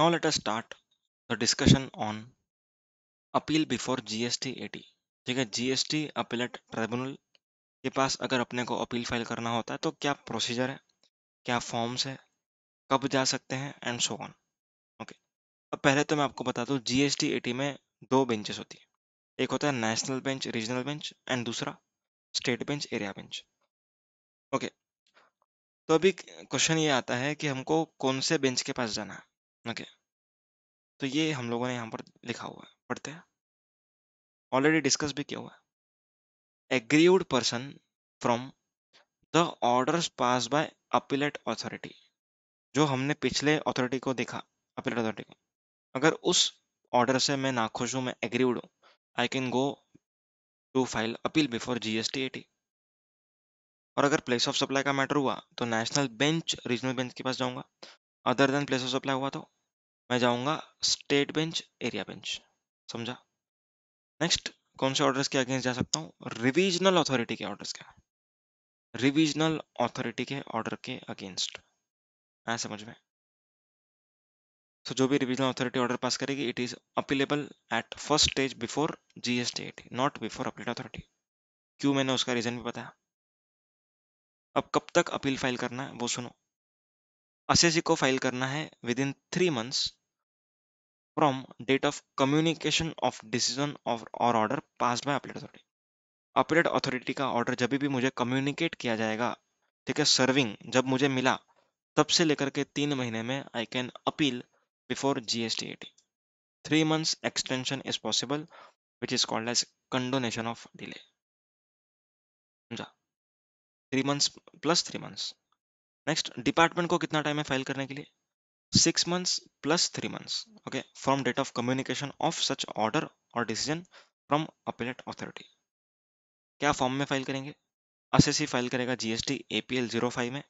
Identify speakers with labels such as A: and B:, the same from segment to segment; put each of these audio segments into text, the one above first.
A: Now let us start the discussion on appeal before GST 80। ठीक है, GST appellate tribunal के पास अगर अपने को अपील फाइल करना होता है तो क्या प्रोसीजर है, क्या फॉर्म्स है, कब जा सकते हैं एंड सो ऑन। ओके, अब पहले तो मैं आपको बता दूं जीएसटी 80 में दो बेंचेस होती है, एक होता है national bench regional bench and दूसरा state bench area bench. Okay, तो अभी क्वेश्चन ये आता है कि हमको कौन से बेंच के पास जाना है। ओके, तो ये हम लोगों ने यहाँ पर लिखा हुआ है, पढ़ते हैं, ऑलरेडी डिस्कस भी किया हुआ है। Aggrieved person from the orders pass by appellate authority, जो हमने पिछले अथॉरिटी को देखा, अपीलेट अथॉरिटी को, अगर उस ऑर्डर से मैं नाखुश हूं, मैं एग्रीव्ड हूं, I can go to file appeal before GST 80। और अगर प्लेस ऑफ सप्लाई का मैटर हुआ तो नेशनल बेंच रीजनल बेंच के पास जाऊंगा, other than place of supply हुआ तो मैं जाऊंगा स्टेट बेंच एरिया बेंच। समझा? नेक्स्ट, कौन से ऑर्डर्स के अगेंस्ट जा सकता हूँ? रिविजनल अथॉरिटी के ऑर्डर्स के, रिविजनल अथॉरिटी के ऑर्डर के अगेंस्ट। आया समझ में? तो जो भी रिविजनल अथॉरिटी ऑर्डर पास करेगी, it is appealable at first stage before GST 80, not before appellate authority. क्यों, मैंने उसका रीजन भी बताया। अब कब तक अपील फाइल करना है वो सुनो। असेसी को फाइल करना है within 3 months from date of communication of decision of or order pass by appellate authority. Appellate authority का ऑर्डर जब भी मुझे कम्युनिकेट किया जाएगा, ठीक है, सर्विंग जब मुझे मिला, तब से लेकर के 3 महीने में I can appeal before GST 80। 3 months extension is possible, which is called as condonation of delay. समझा? 3 months plus 3 months। Next, department को कितना टाइम है फाइल करने के लिए? 6 months plus 3 months। Okay, from date of communication of such order और decision from appellate authority. क्या form में फाइल करेंगे? असेसी फाइल करेगा जीएसटी एपीएल 05 में,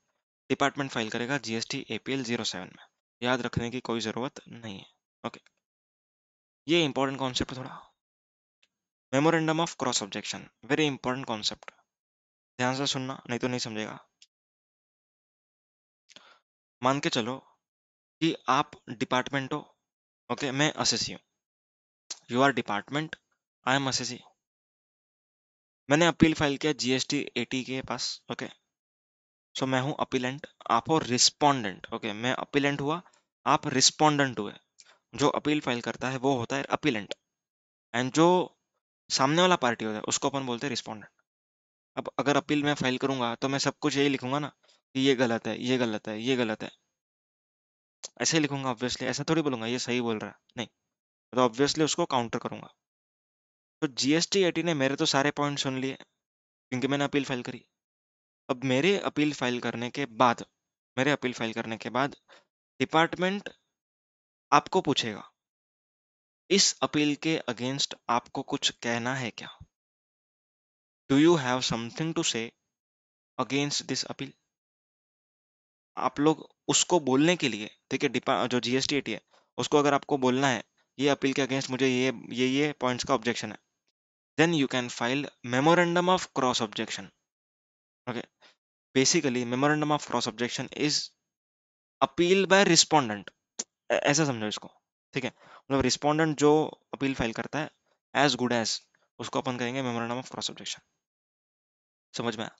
A: डिपार्टमेंट फाइल करेगा जीएसटी एपीएल 07 में। याद रखने की कोई जरूरत नहीं है। ओके, ये इंपॉर्टेंट कॉन्सेप्ट थोड़ा। Memorandum of cross objection, very important concept, ध्यान से सुनना नहीं तो नहीं समझेगा। मान के चलो कि आप डिपार्टमेंट हो, ओके, मैं असेसी हूँ, you are department, I am assessee. मैंने अपील फाइल किया जीएसटी 80 के पास। ओके, सो मैं हूँ अपीलेंट, आप हो रिस्पोंडेंट। ओके, मैं अपीलेंट हुआ, आप रिस्पोंडेंट हुए। जो अपील फाइल करता है वो होता है अपीलेंट, एंड जो सामने वाला पार्टी होता है उसको अपन बोलते हैं रिस्पोंडेंट। अब अगर अपील मैं फाइल करूंगा तो मैं सब कुछ यही लिखूंगा ना कि ये गलत है, ये गलत है, ये गलत है, ऐसे ही लिखूंगा ऑब्वियसली। ऐसा थोड़ी बोलूंगा ये सही बोल रहा है, नहीं, तो ऑब्वियसली उसको काउंटर करूंगा। तो जीएसटी 80 ने मेरे तो सारे पॉइंट सुन लिए क्योंकि मैंने अपील फाइल करी। अब मेरे अपील फाइल करने के बाद, मेरे अपील फाइल करने के बाद डिपार्टमेंट आपको पूछेगा इस अपील के अगेंस्ट आपको कुछ कहना है क्या? Do you have something to say against this appeal? आप लोग उसको बोलने के लिए, ठीक है, जो जीएसटी 80 है उसको अगर आपको बोलना है ये अपील के अगेंस्ट मुझे ये पॉइंट्स का ऑब्जेक्शन है, then you can file memorandum of cross objection. Okay, basically memorandum of cross objection is appeal by respondent, ऐसा समझो इसको। ठीक है, मतलब रिस्पोंडेंट जो अपील फाइल करता है एज गुड एज, उसको अपन कहेंगे मेमोरेंडम ऑफ क्रॉस ऑब्जेक्शन। समझ में आया?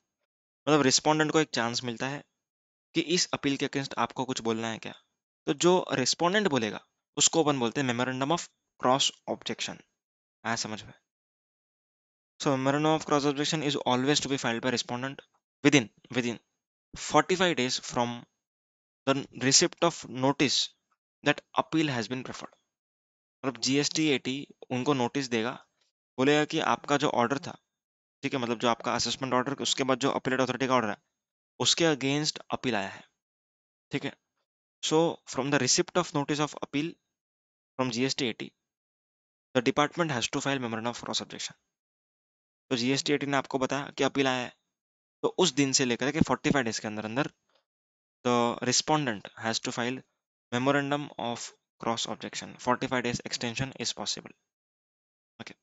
A: मतलब रिस्पोंडेंट को एक चांस मिलता है कि इस अपील के अगेंस्ट आपको कुछ बोलना है क्या, तो जो रिस्पोंडेंट बोलेगा उसको अपन बोलते हैं मेमोरेंडम ऑफ क्रॉस ऑब्जेक्शन। आया समझ में? So memorandum of cross objection is always to be filed by respondent within 45 days from the receipt of notice that appeal has been preferred। मतलब जीएसटी 80 उनको notice देगा, बोलेगा कि आपका जो ऑर्डर था, ठीक है, मतलब जो आपका असेसमेंट ऑर्डर, उसके बाद जो अपीलेट अथॉरिटी का ऑर्डर है उसके अगेंस्ट अपील आया है। ठीक है, so from the receipt of notice of appeal from GST 80 the department has to file memorandum of cross objection. तो जीएसटी 80 ने आपको बताया कि अपील आया है, तो उस दिन से लेकर के 45 डेज के अंदर अंदर the respondent has to file memorandum of cross objection. 45 days extension is possible। Okay,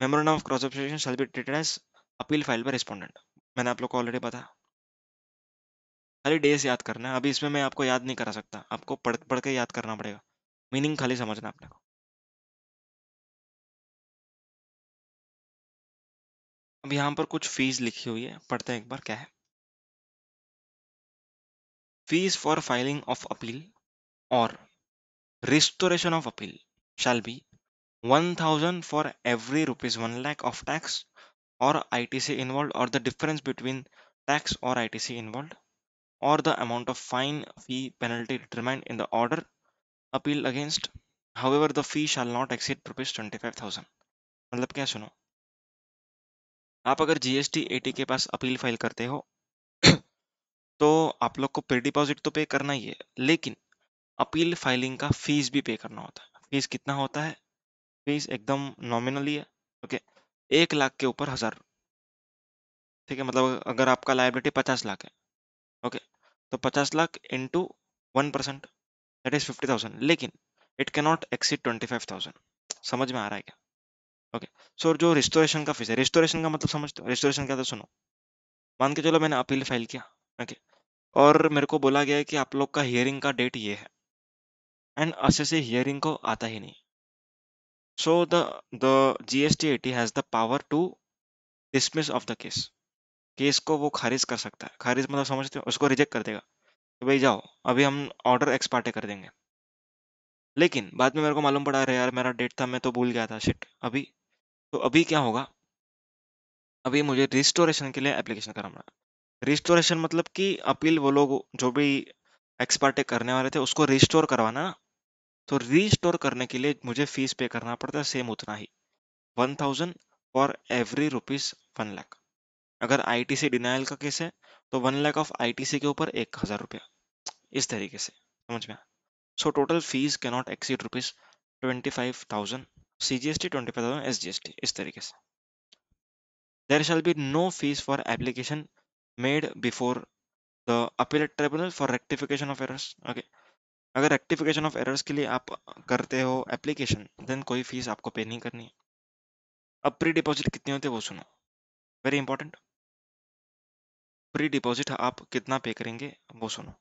A: memorandum of cross objection shall be treated as appeal file by respondent. मैंने आप लोग को ऑलरेडी बताया। खाली डेज याद करना है। अभी इसमें मैं आपको याद नहीं करा सकता, आपको पढ़ पढ़ के याद करना पड़ेगा, मीनिंग खाली समझना है अपने को। अब यहाँ पर कुछ फीस लिखी हुई है, पढ़ते हैं एक बार क्या है। Fees for filing of appeal और restoration of appeal shall be 1000 for every rupees 1 lakh of tax or ITC involved, or the difference between tax or ITC involved, or the amount of fine, fee, penalty determined in the order appealed against. However, the fee shall not exceed rupees 25,000. मतलब क्या, सुनो, आप अगर GST AT के पास appeal file करते हो तो आप लोग को प्री डिपॉजिट तो पे करना ही है, लेकिन अपील फाइलिंग का फीस भी पे करना होता है। फीस कितना होता है? फीस एकदम नॉमिनली है। ओके, 1 लाख के ऊपर 1000। ठीक है, मतलब अगर आपका लायबिलिटी 50 लाख है, ओके, तो 50 लाख इंटू 1%, दैट इज 50,000, लेकिन इट कैन नॉट एक्सीड 25,000। समझ में आ रहा है क्या? ओके, सो जो रिस्टोरेशन का फीस है, रिस्टोरेशन का मतलब समझते हो? रिस्टोरेशन क्या था, सुनो। मान के चलो मैंने अपील फाइल किया, ओके, और मेरे को बोला गया है कि आप लोग का हियरिंग का डेट ये है, एंड अच्छे से हियरिंग को आता ही नहीं। So the GST has the power to dismiss of the case. Case को वो खारिज कर सकता है। खारिज मतलब समझते हो? उसको रिजेक्ट कर देगा कि भाई जाओ, अभी हम ऑर्डर एक्सपार्टे कर देंगे। लेकिन बाद में मेरे को मालूम पड़ा, अरे यार मेरा डेट था, मैं तो भूल गया था, शिट। अभी तो अभी क्या होगा, अभी मुझे रिस्टोरेशन के लिए एप्लीकेशन करना पड़ा। रिस्टोरेशन मतलब कि अपील वो लोग जो भी एक्सपार्टे करने वाले थे उसको रिस्टोर करवाना। तो रिस्टोर करने के लिए मुझे फीस पे करना पड़ता है, सेम उतना ही, 1000 फॉर एवरी रुपीज 1 लाख। अगर ITC डिनाइल का केस है तो 1 लाख ऑफ ITC के ऊपर 1000 रुपया, इस तरीके से, समझ में? So total fees cannot exceed rupees 25,000, CGST 25,000 SGST, इस तरीके से। There shall be no fees for application made before the appellate tribunal for rectification of errors. Okay, अगर रेक्टिफिकेशन ऑफ एरर्स के लिए आप करते हो एप्लीकेशन, देन कोई फीस आपको पे नहीं करनी है। अब प्री डिपॉजिट कितनी होती है वो सुनो, वेरी इंपॉर्टेंट। प्री डिपॉजिट आप कितना पे करेंगे वो सुनो।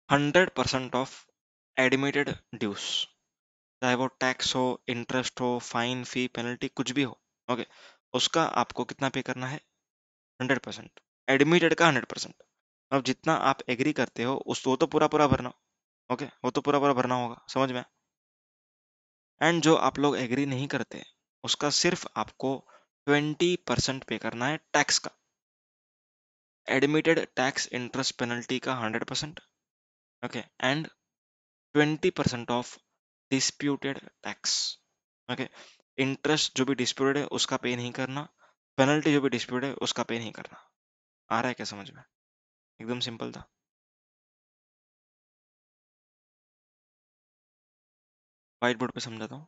A: 100% ऑफ एडमिटेड ड्यूस, चाहे वो टैक्स हो, इंटरेस्ट हो, फाइन, फी, पेनल्टी, कुछ भी हो, ओके, उसका आपको कितना पे करना है? 100%। एडमिटेड का 100%। अब जितना आप एग्री करते हो उस वो तो पूरा पूरा भरना, ओके, वो तो पूरा पूरा भरना होगा, समझ में? एंड जो आप लोग एग्री नहीं करते उसका सिर्फ आपको 20% पे करना है टैक्स का। एडमिटेड टैक्स इंटरेस्ट पेनल्टी का 100%, okay, and 20% of disputed tax, okay. Interest जो भी डिस्प्यूटेड है उसका पे नहीं करना, पेनल्टी जो भी डिस्प्यूटेड है उसका पे नहीं करना। आ रहा है क्या समझ में? एकदम सिंपल था। व्हाइट बोर्ड पे समझाता हूँ।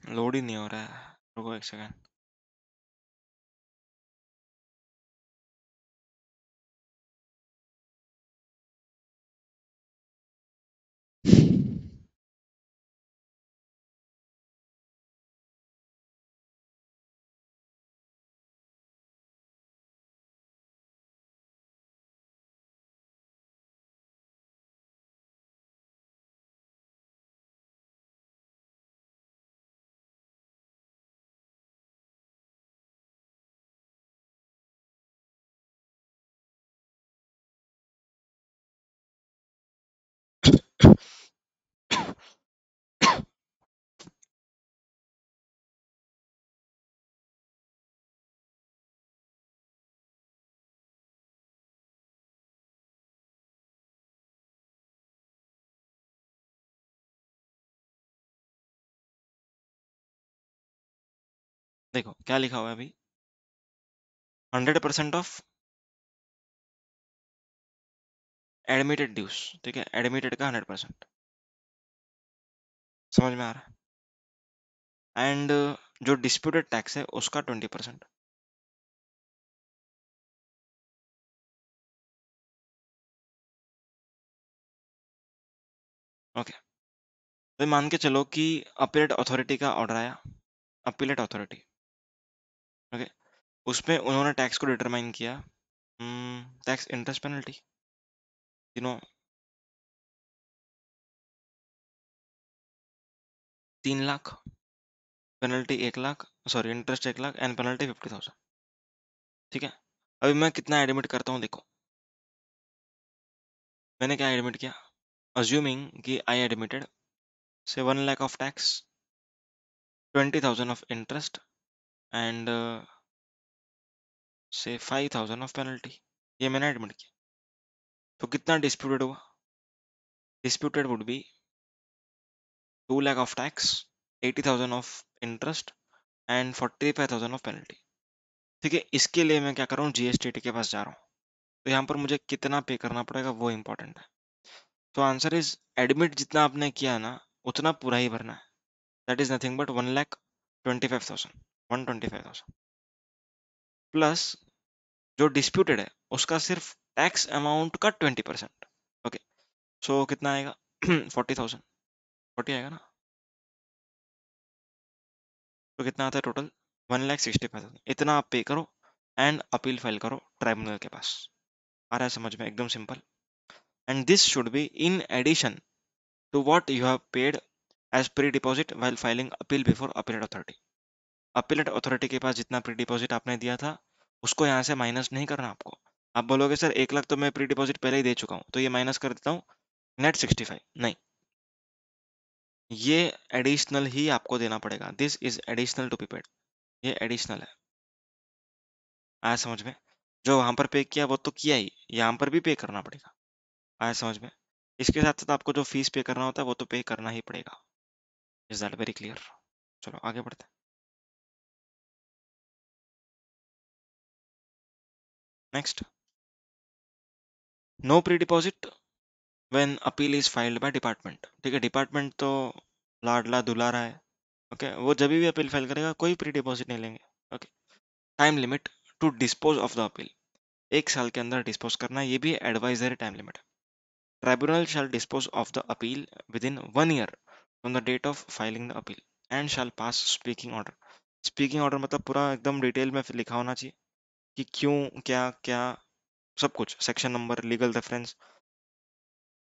A: लोड ही नहीं हो रहा है, रुको एक सेकंड। देखो क्या लिखा हुआ है अभी, 100% ऑफ एडमिटेड ड्यूज, ठीक है, एडमिटेड का 100%, समझ में आ रहा है, एंड जो डिस्प्यूटेड टैक्स है उसका 20%। ओके, तो मान के चलो कि अपीलेट अथॉरिटी का ऑर्डर आया, अपीलेट अथॉरिटी, ओके, उसमें उन्होंने टैक्स को डिटरमाइन किया, tax interest penalty, you know, 3 lakh, penalty 1 lakh, sorry interest 1 lakh and penalty 50,000, ठीक है। अभी मैं कितना एडमिट करता हूँ देखो, मैंने क्या एडमिट किया, अज्यूमिंग कि आई एडमिटेड से 1 lakh of tax, 20,000 of interest and से 5,000 ऑफ पेनल्टी, ये मैंने एडमिट किया। तो कितना डिस्प्यूटेड हुआ, disputed would be 2 lakh of tax, 80,000 of interest and 45,000 of penalty, ठीक है। इसके लिए मैं क्या कर रहा हूँ, जीएसटी के पास जा रहा हूँ, तो यहाँ पर मुझे कितना पे करना पड़ेगा वो इंपॉर्टेंट है। तो आंसर इज, एडमिट जितना आपने किया ना उतना पूरा ही भरना है, that is nothing but 1,25,000, 125,000 plus जो डिस्प्यूटेड है उसका सिर्फ टैक्स अमाउंट का 20%। ओके, सो कितना आएगा 40,000, 40 आएगा ना, तो कितना आता है टोटल, 1,65,000, इतना आप पे करो एंड अपील फाइल करो ट्राइब्यूनल के पास। आ रहा है समझ में, एकदम simple. And this should be in addition to what you have paid as pre deposit while filing appeal before appellate authority. Appellate authority के पास जितना प्री डिपॉजिट आपने दिया था उसको यहाँ से माइनस नहीं करना आपको। आप बोलोगे सर 1 लाख तो मैं प्री डिपॉजिट पहले ही दे चुका हूँ तो ये माइनस कर देता हूँ, नेट 65, नहीं, ये एडिशनल ही आपको देना पड़ेगा, this is additional to be paid, ये एडिशनल है। आया समझ में, जो वहां पर पे किया वो तो किया ही, यहाँ पर भी पे करना पड़ेगा। आया समझ में, इसके साथ साथ आपको जो फीस पे करना होता है वो तो पे करना ही पड़ेगा। Is that very clear? चलो आगे बढ़ते हैं। Next, no pre deposit when appeal is filed by department, ठीक है, डिपार्टमेंट तो लाडला दुलारा है, ओके, वो जब भी अपील फाइल करेगा कोई प्री डिपॉजिट नहीं लेंगे। Okay, time limit to dispose of the appeal, 1 साल के अंदर डिस्पोज करना है, ये भी एडवाइजरी टाइम लिमिट है। Tribunal shall dispose of the appeal within 1 year from the date of filing the appeal and shall pass speaking order. Speaking order मतलब पूरा एकदम डिटेल में लिखा होना चाहिए कि क्यों, क्या क्या, सब कुछ, सेक्शन नंबर, लीगल रेफरेंस,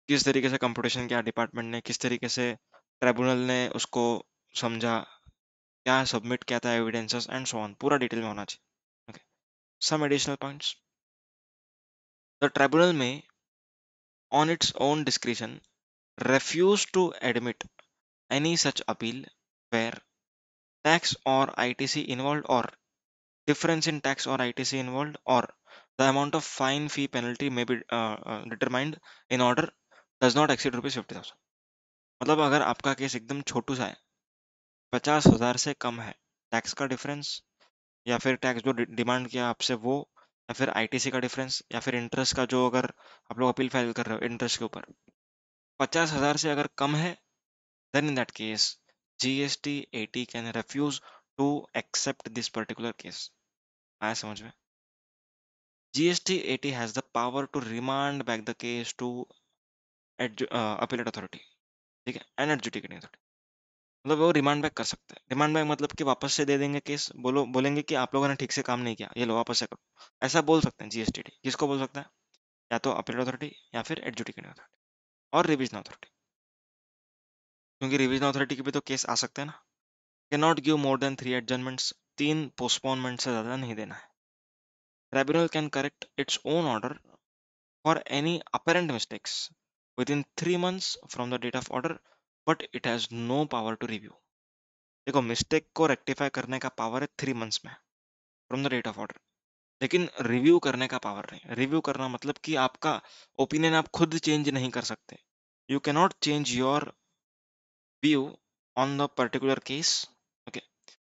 A: किस तरीके से कंप्यूटेशन किया डिपार्टमेंट ने, किस तरीके से ट्राइब्यूनल ने उसको समझा, क्या सबमिट किया था एविडेंसेस एंड सो ऑन, पूरा डिटेल में होना चाहिए। Okay, some additional points, the tribunal में on its own discretion refuse to admit any such appeal where tax or ITC involved or difference in tax or ITC involved or the amount of fine fee penalty may be determined in order does not exceed ₹50,000। मतलब अगर आपका case एकदम छोटू सा है, 50,000 से कम है, tax का difference या फिर टैक्स जो डिमांड किया आपसे वो, या फिर आईटीसी का डिफरेंस, या फिर इंटरेस्ट का जो, अगर आप लोग अपील फाइल कर रहे हो इंटरेस्ट के ऊपर, 50,000 से अगर कम है, then in that case GST 80 can refuse to accept this particular case। आया समझ में, GST 80 has the power to remand back the case to appellate authority, ठीक है, एंड एडजुडिकेटिंग अथॉरिटी, मतलब वो रिमांड बैक कर सकते हैं। रिमांड बैक मतलब कि वापस से दे देंगे केस, बोलेंगे कि आप लोगों ने ठीक से काम नहीं किया, ये लो वापस से करो, ऐसा बोल सकते हैं। जीएसटी किसको बोल सकता है, या तो अपील अथॉरिटी या फिर एडजुडिकेटिंग अथॉरिटी और रिवीजन अथॉरिटी, क्योंकि रिवीजन अथॉरिटी के भी तो केस आ सकते हैं ना। Can not give more than 3 adjournments, 3 postponement से ज्यादा नहीं देना है। Tribunal can correct its own order for any apparent mistakes within 3 months from the date of order but it has no power to review. देखो, mistake को rectify करने का power है 3 months में from the date of order, लेकिन review करने का power नहीं। रिव्यू करना मतलब कि आपका ओपिनियन आप खुद चेंज नहीं कर सकते, you can not change your view on the particular case. Okay,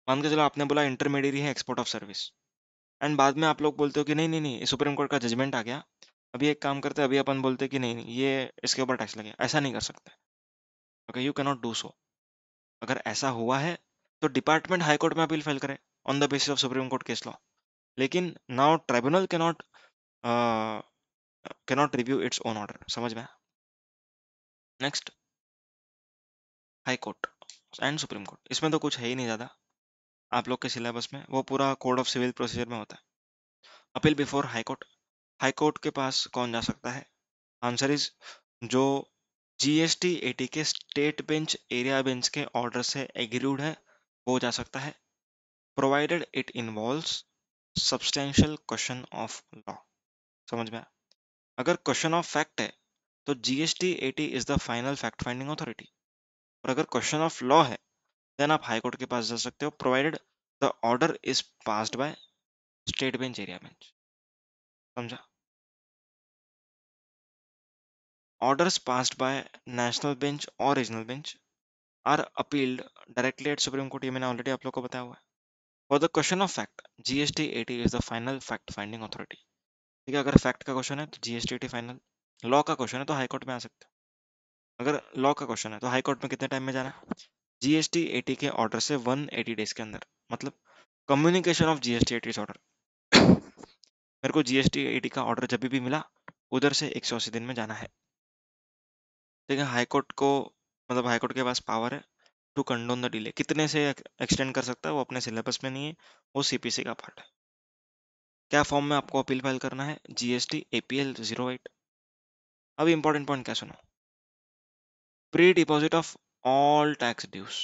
A: मान के चलो आपने बोला इंटरमीडियरी है एक्सपोर्ट ऑफ सर्विस, एंड बाद में आप लोग बोलते हो कि नहीं नहीं नहीं सुप्रीम कोर्ट का जजमेंट आ गया, अभी एक काम करते हैं, अभी अपन बोलते हैं कि नहीं नहीं ये इसके ऊपर टैक्स लगे, ऐसा नहीं कर सकते। Okay, you can not do so. अगर ऐसा हुआ है तो डिपार्टमेंट हाई कोर्ट में अपील फाइल करे on the basis of supreme court case law, लेकिन now tribunal cannot review its own order. समझ में? Next, high court and supreme court, इसमें तो कुछ है ही नहीं ज़्यादा आप लोग के सिलेबस में, वो पूरा कोड ऑफ सिविल प्रोसीजर में होता है। Appeal before high court, high court के पास कौन जा सकता है? आंसर इज जो जीएसटी एटी के स्टेट बेंच एरिया बेंच के ऑर्डर से एग्रीड है वो जा सकता है, provided it involves substantial question of law. समझ में आया? अगर क्वेश्चन ऑफ फैक्ट है तो GST AT is the final fact finding authority, और अगर क्वेश्चन ऑफ लॉ है देन आप हाई कोर्ट के पास जा सकते हो, provided the order is passed by state bench area bench. समझा? Orders passed by national bench और regional bench are appealed directly at supreme court, ये मैंने ऑलरेडी आप लोग को बताया हुआ है। For the question of fact GST AT is the final fact finding authority. ठीक है, अगर फैक्ट का क्वेश्चन है तो जीएसटी एटी फाइनल, लॉ का क्वेश्चन है तो हाई कोर्ट में आ सकते हो। अगर लॉ का क्वेश्चन है तो हाई कोर्ट में कितने टाइम में जाना है? जीएसटी एटी के ऑर्डर से 180 डेज के अंदर, मतलब communication of GST eighty order. मेरे को जीएसटी एटी का ऑर्डर जब भी मिला उधर से 180 दिन में जाना है। ठीक है, हाई कोर्ट को मतलब हाई कोर्ट के पास पावर है टू कंडोन द डिले, कितने से एक्सटेंड कर सकता है वो अपने सिलेबस में नहीं है, वो सीपीसी का पार्ट है। क्या फॉर्म में आपको अपील फाइल करना है? GST APL 08। अब इंपॉर्टेंट पॉइंट क्या सुनो, pre deposit of all tax dues,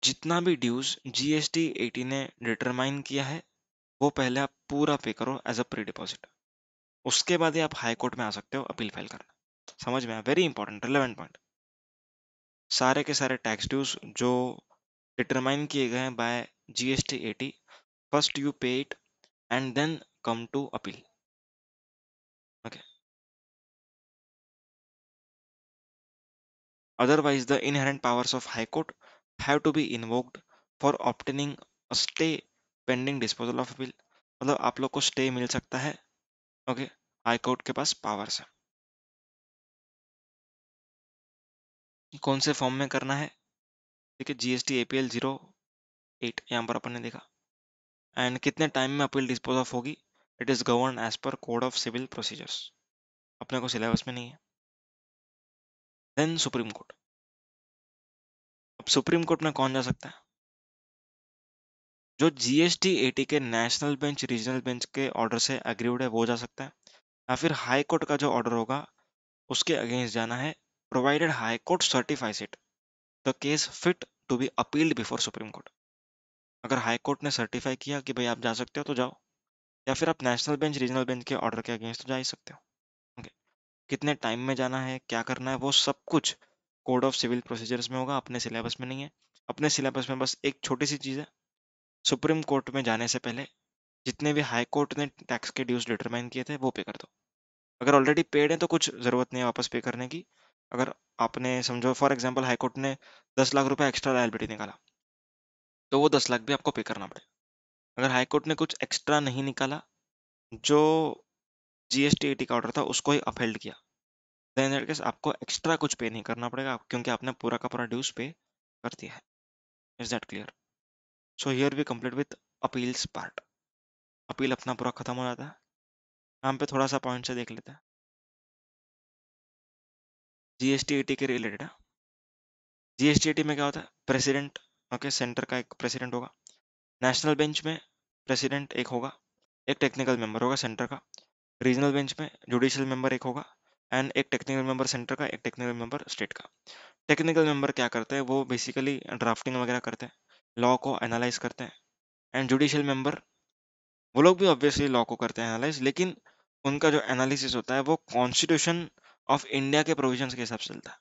A: जितना भी ड्यूज जीएसटी एटी ने डिटरमाइन किया है वो पहले आप पूरा पे करो एज अ प्री डिपॉजिट, उसके बाद ही आप हाई कोर्ट में आ सकते हो अपील फाइल करना। समझ में आया? Very important relevant point. सारे के सारे टैक्स ड्यूज जो डिटरमाइन किए गए हैं by GST AT, first you pay it and then come to appeal. Okay. Otherwise, the inherent powers of High Court have to be invoked for obtaining a stay pending disposal of appeal. मतलब आप लोग को stay मिल सकता है। Okay, high court के पास powers है। कौन से फॉर्म में करना है? ठीक है, जीएसटी एपीएल 08 यहाँ पर अपन ने देखा, एंड कितने टाइम में अपील डिस्पोज ऑफ होगी? It is govern as per code of civil procedures, अपने को सिलेबस में नहीं है। देन सुप्रीम कोर्ट, अब सुप्रीम कोर्ट में कौन जा सकता है? जो जीएसटी एटी के नेशनल बेंच रीजनल बेंच के ऑर्डर से अग्रीड है वो जा सकता है, या फिर हाई कोर्ट का जो ऑर्डर होगा उसके अगेंस्ट जाना है, provided high court certifies it the case fit to be appealed before supreme court. अगर हाई कोर्ट ने सर्टिफाई किया कि भाई आप जा सकते हो तो जाओ, या फिर आप नेशनल बेंच रीजनल बेंच के ऑर्डर के अगेंस्ट तो जा ही सकते हो। ओके, कितने टाइम में जाना है, क्या करना है, वो सब कुछ कोड ऑफ सिविल प्रोसीजर्स में होगा, अपने सिलेबस में नहीं है। अपने सिलेबस में बस एक छोटी सी चीज़ है, सुप्रीम कोर्ट में जाने से पहले जितने भी हाई कोर्ट ने टैक्स के ड्यूज डिटरमाइन किए थे वो पे कर दो। अगर ऑलरेडी पेड है तो कुछ ज़रूरत नहीं है वापस पे करने की। अगर आपने समझो फॉर एग्जांपल हाई कोर्ट ने 10 लाख रुपए एक्स्ट्रा लायबिलिटी निकाला तो वो 10 लाख भी आपको पे करना पड़ेगा। अगर हाई कोर्ट ने कुछ एक्स्ट्रा नहीं निकाला, जो जीएसटी एटी का ऑर्डर था उसको ही अपहेल्ड किया, देन दैट केस आपको एक्स्ट्रा कुछ पे नहीं करना पड़ेगा, क्योंकि आपने पूरा का पूरा ड्यूज पे कर दिया है। Is that clear? So here we complete with appeals part. Appeal अपना पूरा खत्म हो जाता है। यहाँ पे थोड़ा सा पॉइंट से देख लेते हैं जीएसटी एटी के रिलेटेड। जीएसटीटी में क्या होता है? प्रेसिडेंट, ओके, सेंटर का एक प्रेसिडेंट होगा, नेशनल बेंच में प्रेसिडेंट एक होगा, एक टेक्निकल मेंबर होगा सेंटर का, रीजनल बेंच में जुडिशियल मेंबर एक होगा, एंड एक टेक्निकल मेंबर सेंटर का, एक टेक्निकल मेंबर स्टेट का। टेक्निकल मेंबर क्या करते हैं? वो बेसिकली ड्राफ्टिंग वगैरह करते हैं, लॉ को एनालाइज करते हैं। एंड जुडिशियल मेंबर, वो लोग भी ऑब्वियसली लॉ को करते हैं एनालाइज, लेकिन उनका जो एनालिसिस होता है वो कॉन्स्टिट्यूशन ऑफ इंडिया के प्रोविजंस के हिसाब से चलता है।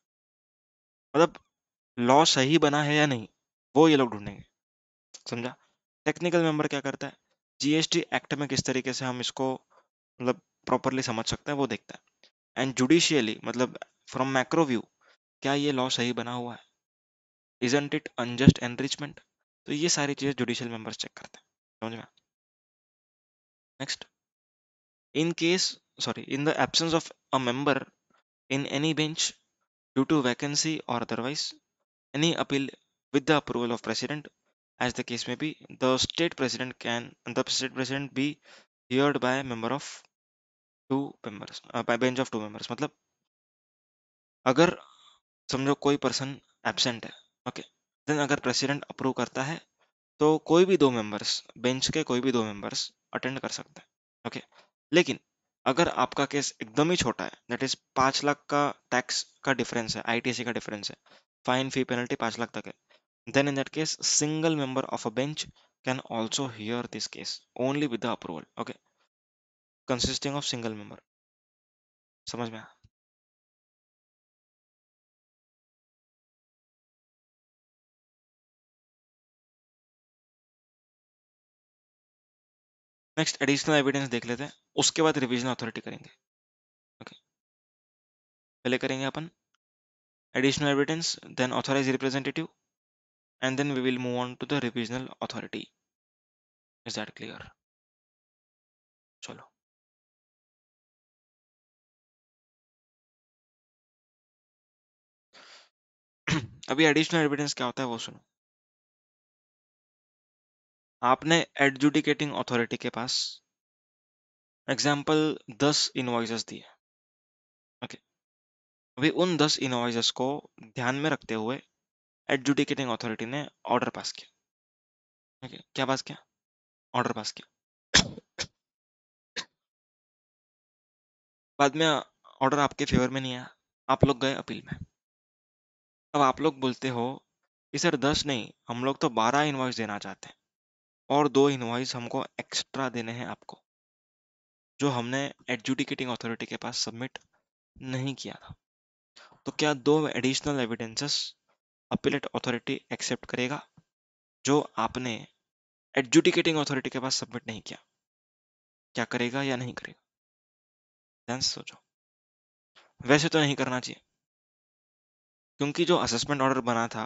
A: मतलब लॉ सही बना है या नहीं वो ये लोग ढूंढेंगे। समझा? टेक्निकल मेंबर क्या करता है? जीएसटी एक्ट में किस तरीके से हम इसको मतलब प्रॉपरली समझ सकते हैं वो देखता है। एंड जुडिशियली मतलब फ्रॉम मैक्रो व्यू क्या ये लॉ सही बना हुआ है, इजंट इट अनजस्ट एनरिचमेंट? तो ये सारी चीजें जुडिशियल मेंबर्स चेक करते हैं, समझ में? Next, in case, sorry, in the absence of a member in any bench due to vacancy or otherwise, any appeal with the approval of president, as the case may be, the state president be heard by a member of two members, by bench of two members. मतलब अगर समझो कोई person absent है, okay, then अगर president approve करता है तो कोई भी दो मेंबर्स, बेंच के कोई भी दो मेंबर्स अटेंड कर सकते हैं, ओके। लेकिन अगर आपका केस एकदम ही छोटा है, दैट इज 5 लाख का टैक्स का डिफरेंस है, आईटीसी का डिफरेंस है, फाइन फी पेनल्टी 5 लाख तक है, then in that case single member of a bench can also hear this case only with the approval, okay, consisting of single member. समझ में आया? नेक्स्ट एडिशनल एविडेंस देख लेते हैं, उसके बाद रिवीजन अथॉरिटी करेंगे, ओके। पहले करेंगे अपन additional evidence, then authorise representative, and then we will move on to the revisional authority. Is that clear? चलो, अभी एडिशनल एविडेंस क्या होता है वो सुनो। आपने एडजुडिकेटिंग अथॉरिटी के पास एग्जाम्पल 10 इनवॉइसेस दिए, ओके। अभी उन 10 इनवॉइसेस को ध्यान में रखते हुए एडजुडिकेटिंग अथॉरिटी ने ऑर्डर पास किया, ओके। क्या पास किया? ऑर्डर पास किया। बाद में ऑर्डर आपके फेवर में नहीं आया, आप लोग गए अपील में। अब आप लोग बोलते हो कि सर 10 नहीं, हम लोग तो 12 इनवॉइस देना चाहते हैं और 2 इनवॉइस हमको एक्स्ट्रा देने हैं आपको, जो हमने एडजुडिकेटिंग अथॉरिटी के पास सबमिट नहीं किया था। तो क्या 2 additional evidences appellate authority accept करेगा जो आपने एडजुडिकेटिंग अथॉरिटी के पास सबमिट नहीं किया? क्या करेगा या नहीं करेगा? ध्यान से सोचो। वैसे तो नहीं करना चाहिए, क्योंकि जो असेसमेंट ऑर्डर बना था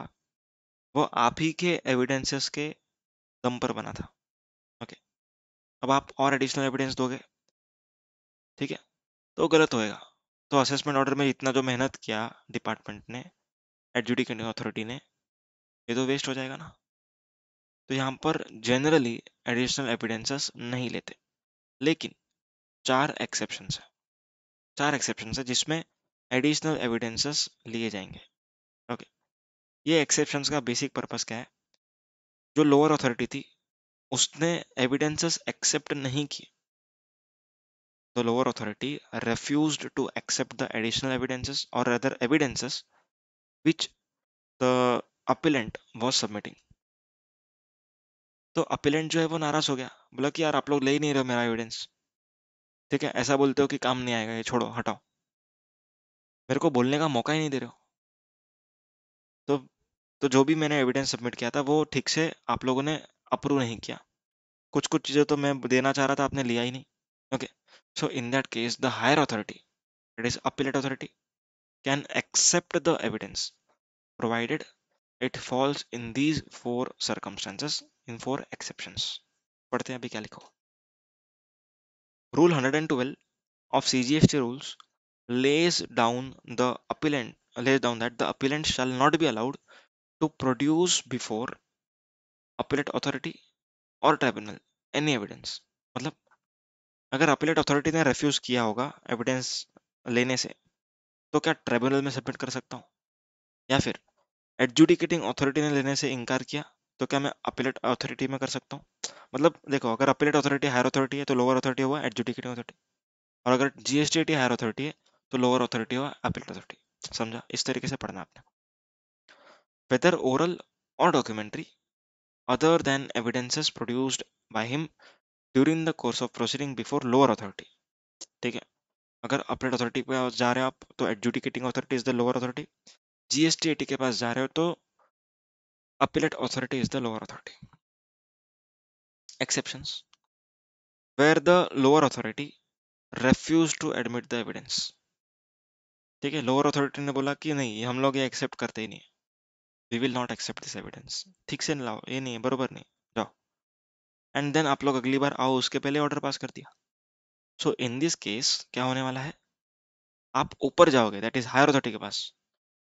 A: वो आप ही के एविडेंसेस के दम पर बना था, ओके। अब आप और एडिशनल एविडेंस दोगे, ठीक है, तो गलत होएगा। तो असेसमेंट ऑर्डर में इतना जो मेहनत किया डिपार्टमेंट ने, एडजुडिकेटिंग अथॉरिटी ने, ये तो वेस्ट हो जाएगा ना। तो यहाँ पर जनरली एडिशनल एविडेंसेस नहीं लेते, लेकिन 4 एक्सेप्शंस है, 4 एक्सेप्शंस है जिसमें एडिशनल एविडेंसेस लिए जाएंगे, ओके। ये एक्सेप्शंस का बेसिक पर्पस क्या है? जो लोअर अथॉरिटी थी उसने एविडेंसेस एक्सेप्ट नहीं किए, the lower authority refused to accept the additional evidences or other evidences which the appellant was submitting. तो अपीलेंट जो है वो नाराज हो गया, बोला कि यार आप लोग ले ही नहीं रहे मेरा एविडेंस, ठीक है, ऐसा बोलते हो कि काम नहीं आएगा, ये छोड़ो, हटाओ, मेरे को बोलने का मौका ही नहीं दे रहे हो। तो जो भी मैंने एविडेंस सबमिट किया था वो ठीक से आप लोगों ने अप्रूव नहीं किया, कुछ कुछ चीजें तो मैं देना चाह रहा था आपने लिया ही नहीं, okay. So in that case the higher authority, it is appellate authority, can accept the evidence provided it falls in these 4 circumstances, in 4 exceptions. पढ़ते हैं अभी क्या लिखो। Rule 112 of CGST rules lays down that the appellant shall not be allowed to produce before appellate authority or tribunal any evidence। मतलब अगर appellate authority ने refuse किया होगा evidence लेने से, तो क्या ट्राइब्यूनल में सबमिट कर सकता हूँ? या फिर एडजुडिकेटिंग अथॉरिटी ने लेने से इनकार किया तो क्या मैं अपीलेट अथॉरिटी में कर सकता हूँ? मतलब देखो, अगर अपीलेट अथॉरिटी हायर अथॉरिटी है तो लोअर अथॉरिटी हुआ एडजुडिकेटिंग अथॉरिटी, और अगर जीएसटीटी हायर अथॉरिटी है तो लोअर अथॉरिटी हुआ अपीलेट अथॉरिटी। समझा? इस तरीके से पढ़ना आपने। वेदर ओरल और documentary other than evidences produced by him during the course of proceeding before lower authority, ठीक है। अगर अपीलेट अथॉरिटी पे जा रहे हो आप तो adjudicating authority is the lower authority, GSTT के पास जा रहे हो तो appellate authority is the lower authority. Exceptions: where the lower authority refused to admit the evidence, ठीक है, लोअर अथॉरिटी ने बोला कि नहीं हम लोग ये एक्सेप्ट करते ही नहीं, we will not accept this evidence, ठीक से लाओ, ये नहीं है, बरोबर नहीं, जाओ। एंड देन आप लोग अगली बार आओ, उसके पहले ऑर्डर पास कर दिया। सो इन दिस केस क्या होने वाला है, आप ऊपर जाओगे, दैट इज हायर अथॉरिटी के पास,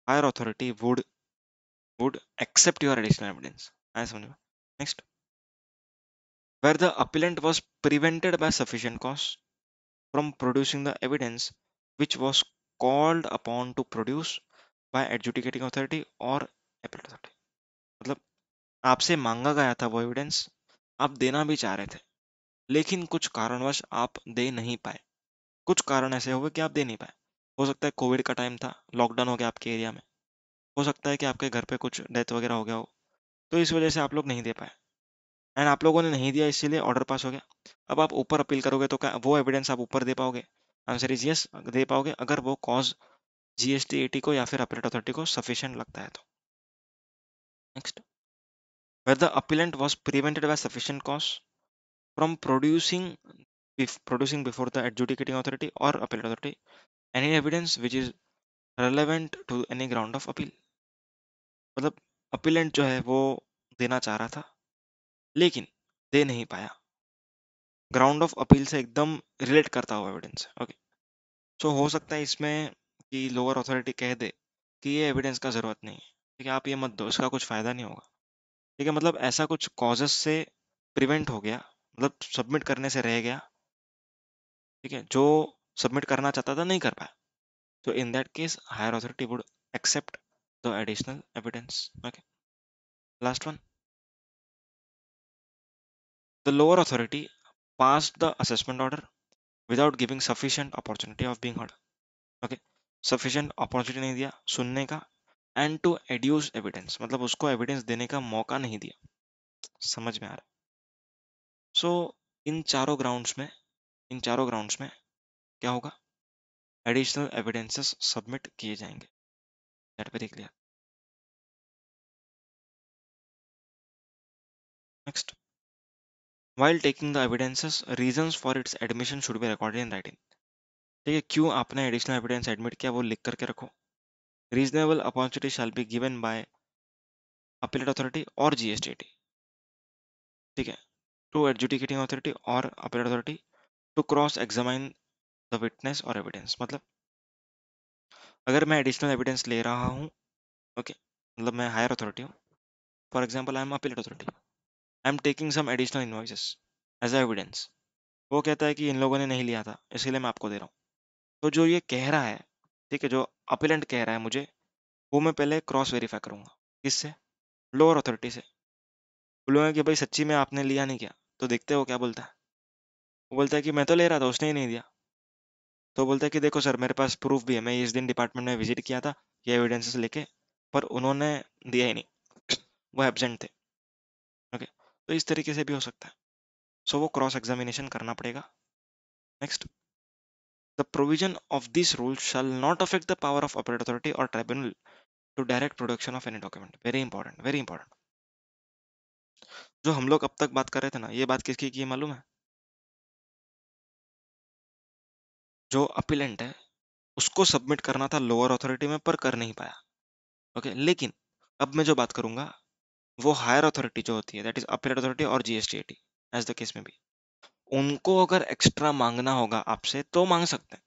A: higher authority would accept your additional evidence, ऐसा समझ में। Next, where the appellant was prevented by sufficient cause from producing the evidence which was called upon to produce by adjudicating authority or appellate authority। मतलब आपसे मांगा गया था वो evidence, आप देना भी चाह रहे थे, लेकिन कुछ कारणवश आप दे नहीं पाए। कुछ कारण ऐसे हो गए कि आप दे नहीं पाए। हो सकता है कोविड का टाइम था, लॉकडाउन हो गया आपके एरिया में, हो सकता है कि आपके घर पे कुछ डेथ वगैरह हो गया हो, तो इस वजह से आप लोग नहीं दे पाए, एंड आप लोगों ने नहीं दिया, इसीलिए ऑर्डर पास हो गया। अब आप ऊपर अपील करोगे तो क्या वो एविडेंस आप ऊपर दे पाओगे? आंसर इज यस, दे पाओगे, अगर वो कॉज जीएसटी एटी को या फिर अपीलेट अथॉरिटी को सफिशिएंट लगता है तो। Next, where the appellant was prevented by sufficient cause from producing before the adjudicating authority or appellate authority any evidence which is relevant to any ground of appeal। मतलब appellate जो है वो देना चाह रहा था, लेकिन दे नहीं पाया, ग्राउंड ऑफ अपील से एकदम रिलेट करता हुआ एविडेंस। ओके, सो हो सकता है इसमें कि लोअर अथॉरिटी कह दे कि ये एविडेंस का जरूरत नहीं है, ठीक है, आप ये मत दो, इसका कुछ फायदा नहीं होगा, ठीक है, मतलब ऐसा कुछ कॉजेस से प्रिवेंट हो गया, मतलब सबमिट करने से रह गया, ठीक है, जो सबमिट करना चाहता था नहीं कर पाया, तो in that case higher authority would accept the additional evidence. Okay, last one, the lower authority passed the assessment order without giving sufficient opportunity of being heard। Okay, sufficient opportunity नहीं दिया सुनने का, एंड टू एड्यूस एविडेंस, मतलब उसको evidence देने का मौका नहीं दिया। समझ में आ रहा है? सो इन चारों ग्राउंड्स में क्या होगा, एडिशनल एविडेंसेस सबमिट किए जाएंगे, that very clear. Next, while taking the evidences reasons for its admission should be recorded in writing। ठीक है, क्यों आपने एडिशनल एविडेंस एडमिट किया वो लिख करके रखो। Reasonable opportunity shall be given by appellate authority और जीएसटीटी, ठीक है, टू एडजुडिकेटिंग अथॉरिटी और appellate authority to cross examine the witness और एविडेंस। मतलब अगर मैं एडिशनल एविडेंस ले रहा हूँ, ओके, मतलब मैं हायर अथॉरिटी हूँ, for example I am appellate authority, I am taking some additional invoices as a evidence, वो कहता है कि इन लोगों ने नहीं लिया था इसीलिए मैं आपको दे रहा हूँ, तो जो ये कह रहा है, ठीक है, जो अपीलेंट कह रहा है मुझे, वो मैं पहले क्रॉस वेरीफाई करूंगा, किससे, लोअर अथॉरिटी से। बोलूंगा कि भाई सच्ची में आपने लिया नहीं क्या, तो देखते हो क्या बोलता है, वो बोलता है कि मैं तो ले रहा था, उसने ही नहीं दिया। तो बोलता है कि देखो सर मेरे पास प्रूफ भी है, मैं इस दिन डिपार्टमेंट में विजिट किया था ये एविडेंसेस लेके, पर उन्होंने दिया ही नहीं, वो एब्सेंट थे। ओके, तो इस तरीके से भी हो सकता है, सो वो क्रॉस एग्जामिनेशन करना पड़ेगा। Next, the provision of this rule shall not affect the power of appellate authority और tribunal to direct production of any document. Very important, very important. जो हम लोग अब तक बात कर रहे थे ना, ये बात किसकी की है मालूम है? जो अपीलेंट है उसको सबमिट करना था लोअर अथॉरिटी में पर कर नहीं पाया। ओके, लेकिन अब मैं जो बात करूंगा वो हायर अथॉरिटी जो होती है, दैट इज अपीलेट अथॉरिटी और जीएसटीएटी, एज द केस में भी, उनको अगर एक्स्ट्रा मांगना होगा आपसे तो मांग सकते हैं।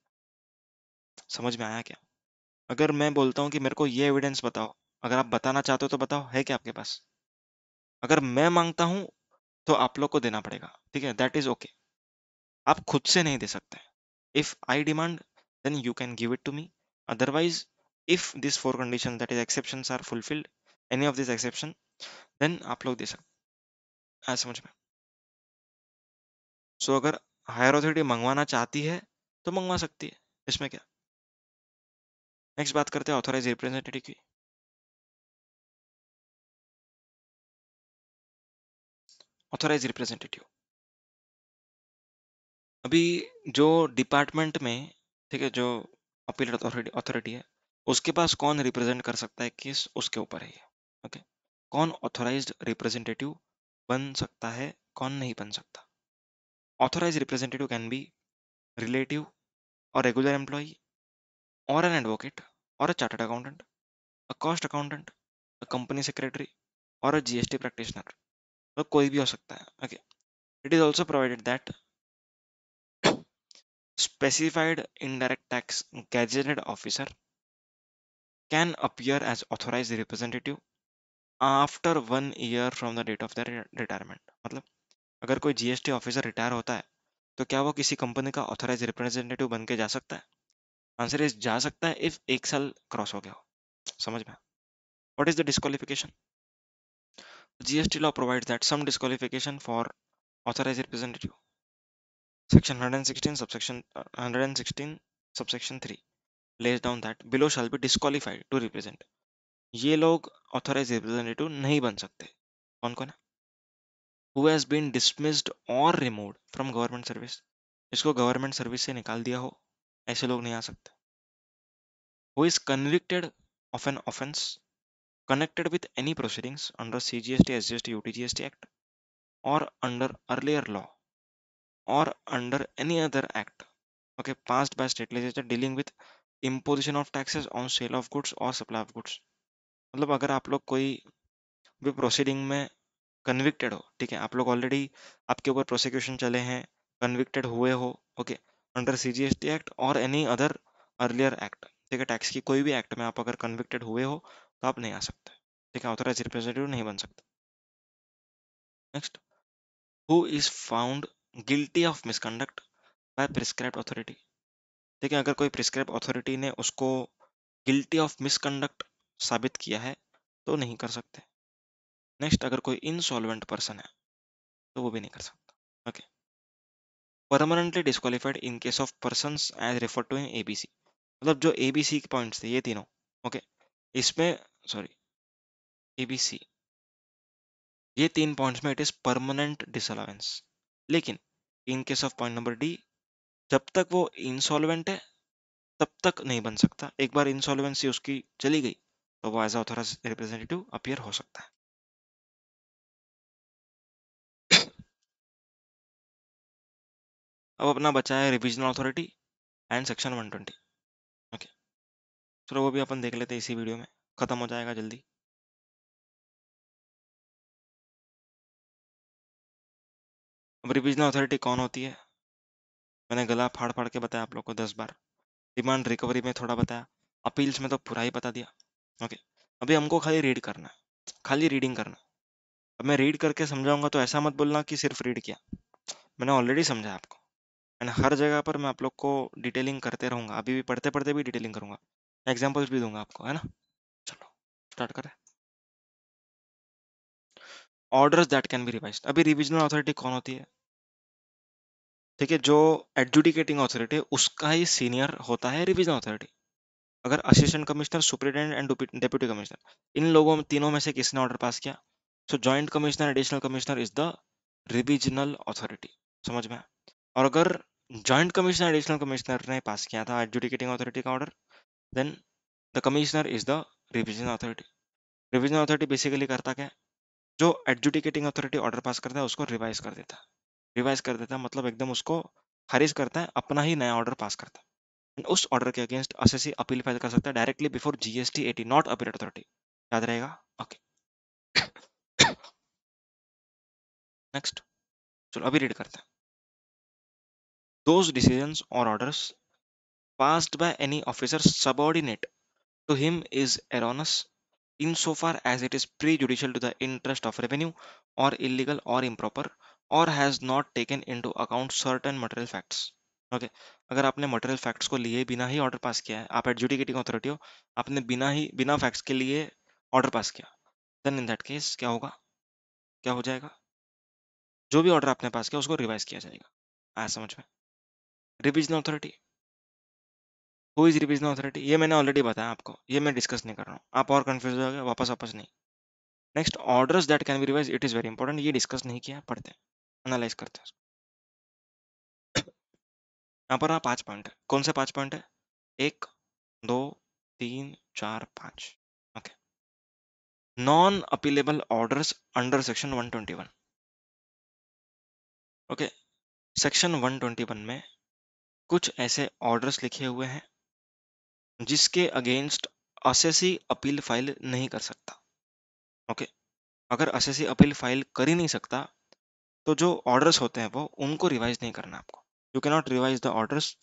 A: समझ में आया क्या? अगर मैं बोलता हूँ कि मेरे को ये एविडेंस बताओ, अगर आप बताना चाहते हो तो बताओ, है क्या आपके पास? अगर मैं मांगता हूँ तो आप लोग को देना पड़ेगा, ठीक है, दैट इज ओके, आप खुद से नहीं दे सकते। If I demand then you can give it to me, otherwise if this four condition that is exceptions are fulfilled, any of this exception, then आप लोग दे सकते हैं, समझ में। सो अगर हायर अथॉरिटी मंगवाना चाहती है तो मंगवा सकती है, इसमें क्या। नेक्स्ट बात करते हैं ऑथोराइज रिप्रेजेंटेटिव की। ऑथोराइज रिप्रेजेंटेटिव, अभी जो डिपार्टमेंट में, ठीक है, जो अपील अथॉरिटी अथॉरिटी है, उसके पास कौन रिप्रेजेंट कर सकता है केस, उसके ऊपर है ये। ओके, कौन ऑथोराइज्ड रिप्रेजेंटेटिव बन सकता है, कौन नहीं बन सकता। Authorise representative can be relative और रेगुलर एम्प्लॉई और एन एडवोकेट और a chartered accountant, a cost accountant company secretary और जीएसटी प्रैक्टिशनर, तो कोई भी हो सकता है। Okay, it is also provided that specified indirect tax gazetted officer can appear as authorized representative after 1 year from the date of their retirement। मतलब अगर कोई जीएसटी ऑफिसर रिटायर होता है तो क्या वो किसी कंपनी का ऑथराइज रिप्रेजेंटेटिव बन के जा सकता है? आंसर इज जा सकता है इफ 1 साल क्रॉस हो गया हो। समझ में? What is the disqualification? GST law provides that some disqualification for authorise representative. Section 116 subsection 116 subsection 3 lays down that below shall be disqualified to represent। ये लोग ऑथराइज रिप्रेजेंटेटिव नहीं बन सकते। कौन कौन है? हु हैज बीन डिसमिस्ड और removed from government service, इसको गवर्नमेंट सर्विस से निकाल दिया हो, ऐसे लोग नहीं आ सकते। Who is convicted of an offence connected with any proceedings under CGST, SGST, UTGST Act or under earlier law or under any other act, okay, passed by state legislature dealing with imposition of taxes on sale of goods or supply of goods। मतलब अगर आप लोग कोई भी proceeding में convicted हो, ठीक है, आप लोग ऑलरेडी आपके ऊपर प्रोसिक्यूशन चले हैं, कन्विक्टेड हुए हो, ओके, अंडर सीजीएसटी एक्ट और एनी अदर अर्लियर एक्ट, ठीक है, टैक्स की कोई भी एक्ट में आप अगर कन्विक्टेड हुए हो तो आप नहीं आ सकते, ठीक है, ऑथराइज रिप्रेजेंटेटिव नहीं बन सकते। Next, who is found guilty of misconduct by prescribed authority, ठीक है, अगर कोई प्रिस्क्राइब्ड अथॉरिटी ने उसको गिल्टी ऑफ मिसकंडक्ट साबित किया है तो नहीं कर सकते। नेक्स्ट, अगर कोई इनसॉल्वेंट पर्सन है तो वो भी नहीं कर सकता। Okay, permanently disqualified in case of persons as refer to in ABC, मतलब जो एबीसी के पॉइंट्स थे ये तीनों, ओके, इसमें सॉरी एबीसी, ये 3 पॉइंट्स में इट इज परमानेंट डिसअलाउंस, लेकिन इन case of point number D, जब तक वो इंसॉल्वेंट है तब तक नहीं बन सकता, एक बार इंसॉल्वेंसी उसकी चली गई तो वो एज ऑथराइज रिप्रेजेंटेटिव अपीयर हो सकता है। अब अपना बचा है revisional authority and section 120। Okay, चलो वो भी अपन देख लेते हैं इसी वीडियो में, खत्म हो जाएगा जल्दी। अब रिविजनल अथॉरिटी कौन होती है? मैंने गला फाड़ फाड़ के बताया आप लोग को 10 बार, डिमांड रिकवरी में थोड़ा बताया, अपील्स में तो पूरा ही बता दिया। ओके, अभी हमको खाली रीड करना है, खाली रीडिंग करना है। अब मैं रीड करके समझाऊंगा तो ऐसा मत बोलना कि सिर्फ रीड किया, मैंने ऑलरेडी समझा आपको, एंड हर जगह पर मैं आप लोग को डिटेलिंग करते रहूंगा, अभी भी पढ़ते पढ़ते भी डिटेलिंग करूंगा, एग्जाम्पल्स भी दूंगा आपको, है ना। चलो स्टार्ट करें। Orders that can be revised, अभी रिविजनल अथॉरिटी कौन होती है? ठीक है, जो एडजुडिकेटिंग अथॉरिटी है उसका ही सीनियर होता है रिविजनल अथॉरिटी। अगर assistant commissioner, superintendent and deputy commissioner, इन लोगों में तीनों में से किसने ऑर्डर पास किया, so joint commissioner additional commissioner is the revisional authority. समझ में? और अगर जॉइंट कमिश्नर एडिशनल कमिश्नर ने पास किया था एडजुडिकेटिंग अथॉरिटी का order, then the commissioner is the revisional authority. Revisional authority basically करता क्या है, जो एडजुडिकेटिंग अथॉरिटी ऑर्डर पास करता है उसको रिवाइज कर देता है, रिवाइज कर देता है मतलब एकदम उसको खारिज करता है, अपना ही नया ऑर्डर पास करता है। उस ऑर्डर के अगेंस्ट असेसी अपील फाइल कर सकता है directly before GST 80, not appeal authority. याद रहेगा? ओके। नेक्स्ट, चलो अभी रीड करते हैं। दोज डिसीजंस और orders passed by any officer subordinate to him is erroneous insofar as it is prejudicial to the interest of revenue or illegal or improper or has not taken into account certain material facts। Okay, अगर आपने material facts को लिए बिना ही order pass किया है, आप adjudicating authority हो, आपने बिना फैक्ट्स के लिए ऑर्डर पास किया, देन इन दैट केस क्या होगा, क्या हो जाएगा, जो भी ऑर्डर आपने पास किया उसको रिवाइज किया जाएगा। आया समझ में? Revision authority, who is revision authority, ये मैंने ऑलरेडी बताया आपको, ये मैं डिस्कस नहीं कर रहा हूँ, आप और कंफ्यूज हो गए, वापस वापस नहीं। Next, orders that can be revise, it is very important, ये डिस्कस नहीं किया, पढ़ते हैं, एनालाइज करते हैं। यहाँ पर 5 पॉइंट है, कौन से 5 पॉइंट है? 1, 2, 3, 4, 5। Okay, non appealable orders under section 121। Okay, section 121 में कुछ ऐसे ऑर्डर्स लिखे हुए हैं जिसके अगेंस्ट असेसी अपील फाइल नहीं कर सकता। ओके, अगर असेसी अपील फाइल कर ही नहीं सकता तो जो ऑर्डर्स होते हैं वो उनको रिवाइज नहीं करना आपको। You can not revise the orders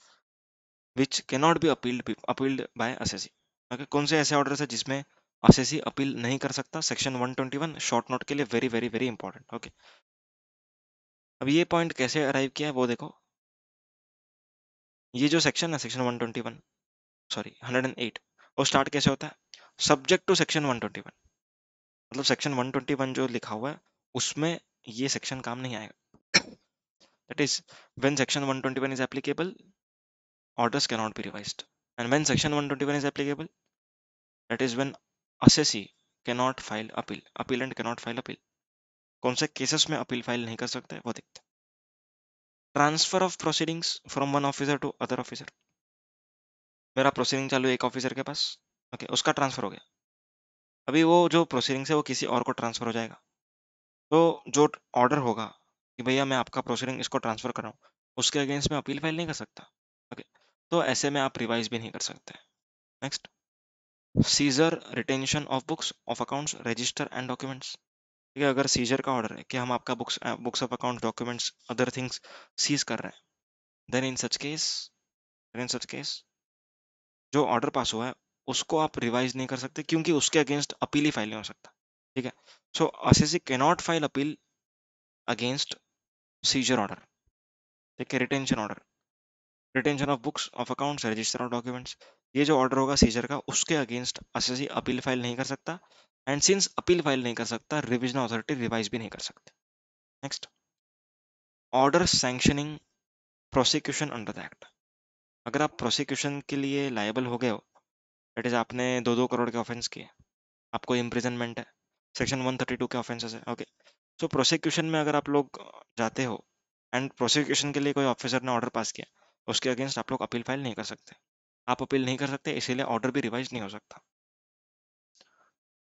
A: which can not be appealed by assessee. Okay, कौन से ऐसे ऑर्डर्स है जिसमें असेसी अपील नहीं कर सकता? सेक्शन 121 शॉर्ट नोट के लिए very very very important. Okay, अब ये पॉइंट कैसे अराइव किया है वो देखो। ये जो सेक्शन है सेक्शन 121 सॉरी 108, वो स्टार्ट कैसे होता है? सब्जेक्ट टू सेक्शन 121, मतलब सेक्शन 121 जो लिखा हुआ है उसमें ये सेक्शन काम नहीं आएगा। That is when section 121 is applicable, orders cannot be revised, and when section 121 is applicable, that is when assessee cannot file appeal, appellant cannot file appeal। कौन से केसेस में अपील फाइल नहीं कर सकते वो देखते हैं। Transfer of proceedings from one officer to other officer. मेरा प्रोसीडिंग चालू है एक ऑफिसर के पास, ओके, उसका ट्रांसफर हो गया। अभी वो जो प्रोसीडिंग्स है वो किसी और को ट्रांसफर हो जाएगा, तो जो ऑर्डर होगा कि भैया मैं आपका प्रोसीडिंग इसको ट्रांसफर कर रहा हूँ, उसके अगेंस्ट में अपील फाइल नहीं कर सकता। ओके, तो ऐसे में आप रिवाइज भी नहीं कर सकते। Next, seizure retention of books of accounts register and documents. ठीक है, अगर सीजर का ऑर्डर है कि हम आपका books of account documents other things seize कर रहे हैं, देन इन सच केस जो ऑर्डर पास हुआ है उसको आप रिवाइज नहीं कर सकते, क्योंकि उसके अगेंस्ट अपील ही फाइल नहीं हो सकता। ठीक है, so assessee can not file appeal against seizure order. ठीक है, retention of books of accounts register of documents, ये जो ऑर्डर होगा सीजर का उसके अगेंस्ट असेसी अपील फाइल नहीं कर सकता, एंड सिंस अपील फाइल नहीं कर सकता रिविजन अथॉरिटी रिवाइज भी नहीं कर सकती। Next, order sanctioning prosecution under the act. अगर आप प्रोसिक्यूशन के लिए लायबल हो गए हो, दैट इज आपने 2-2 करोड़ के ऑफेंस किए, आपको इम्प्रिजनमेंट है, सेक्शन 132 के ऑफेंसेस है। ओके, सो प्रोसिक्यूशन में अगर आप लोग जाते हो एंड प्रोसिक्यूशन के लिए कोई ऑफिसर ने ऑर्डर पास किया, उसके अगेंस्ट आप लोग अपील फाइल नहीं कर सकते। आप अपील नहीं कर सकते, इसीलिए ऑर्डर भी रिवाइज नहीं हो सकता।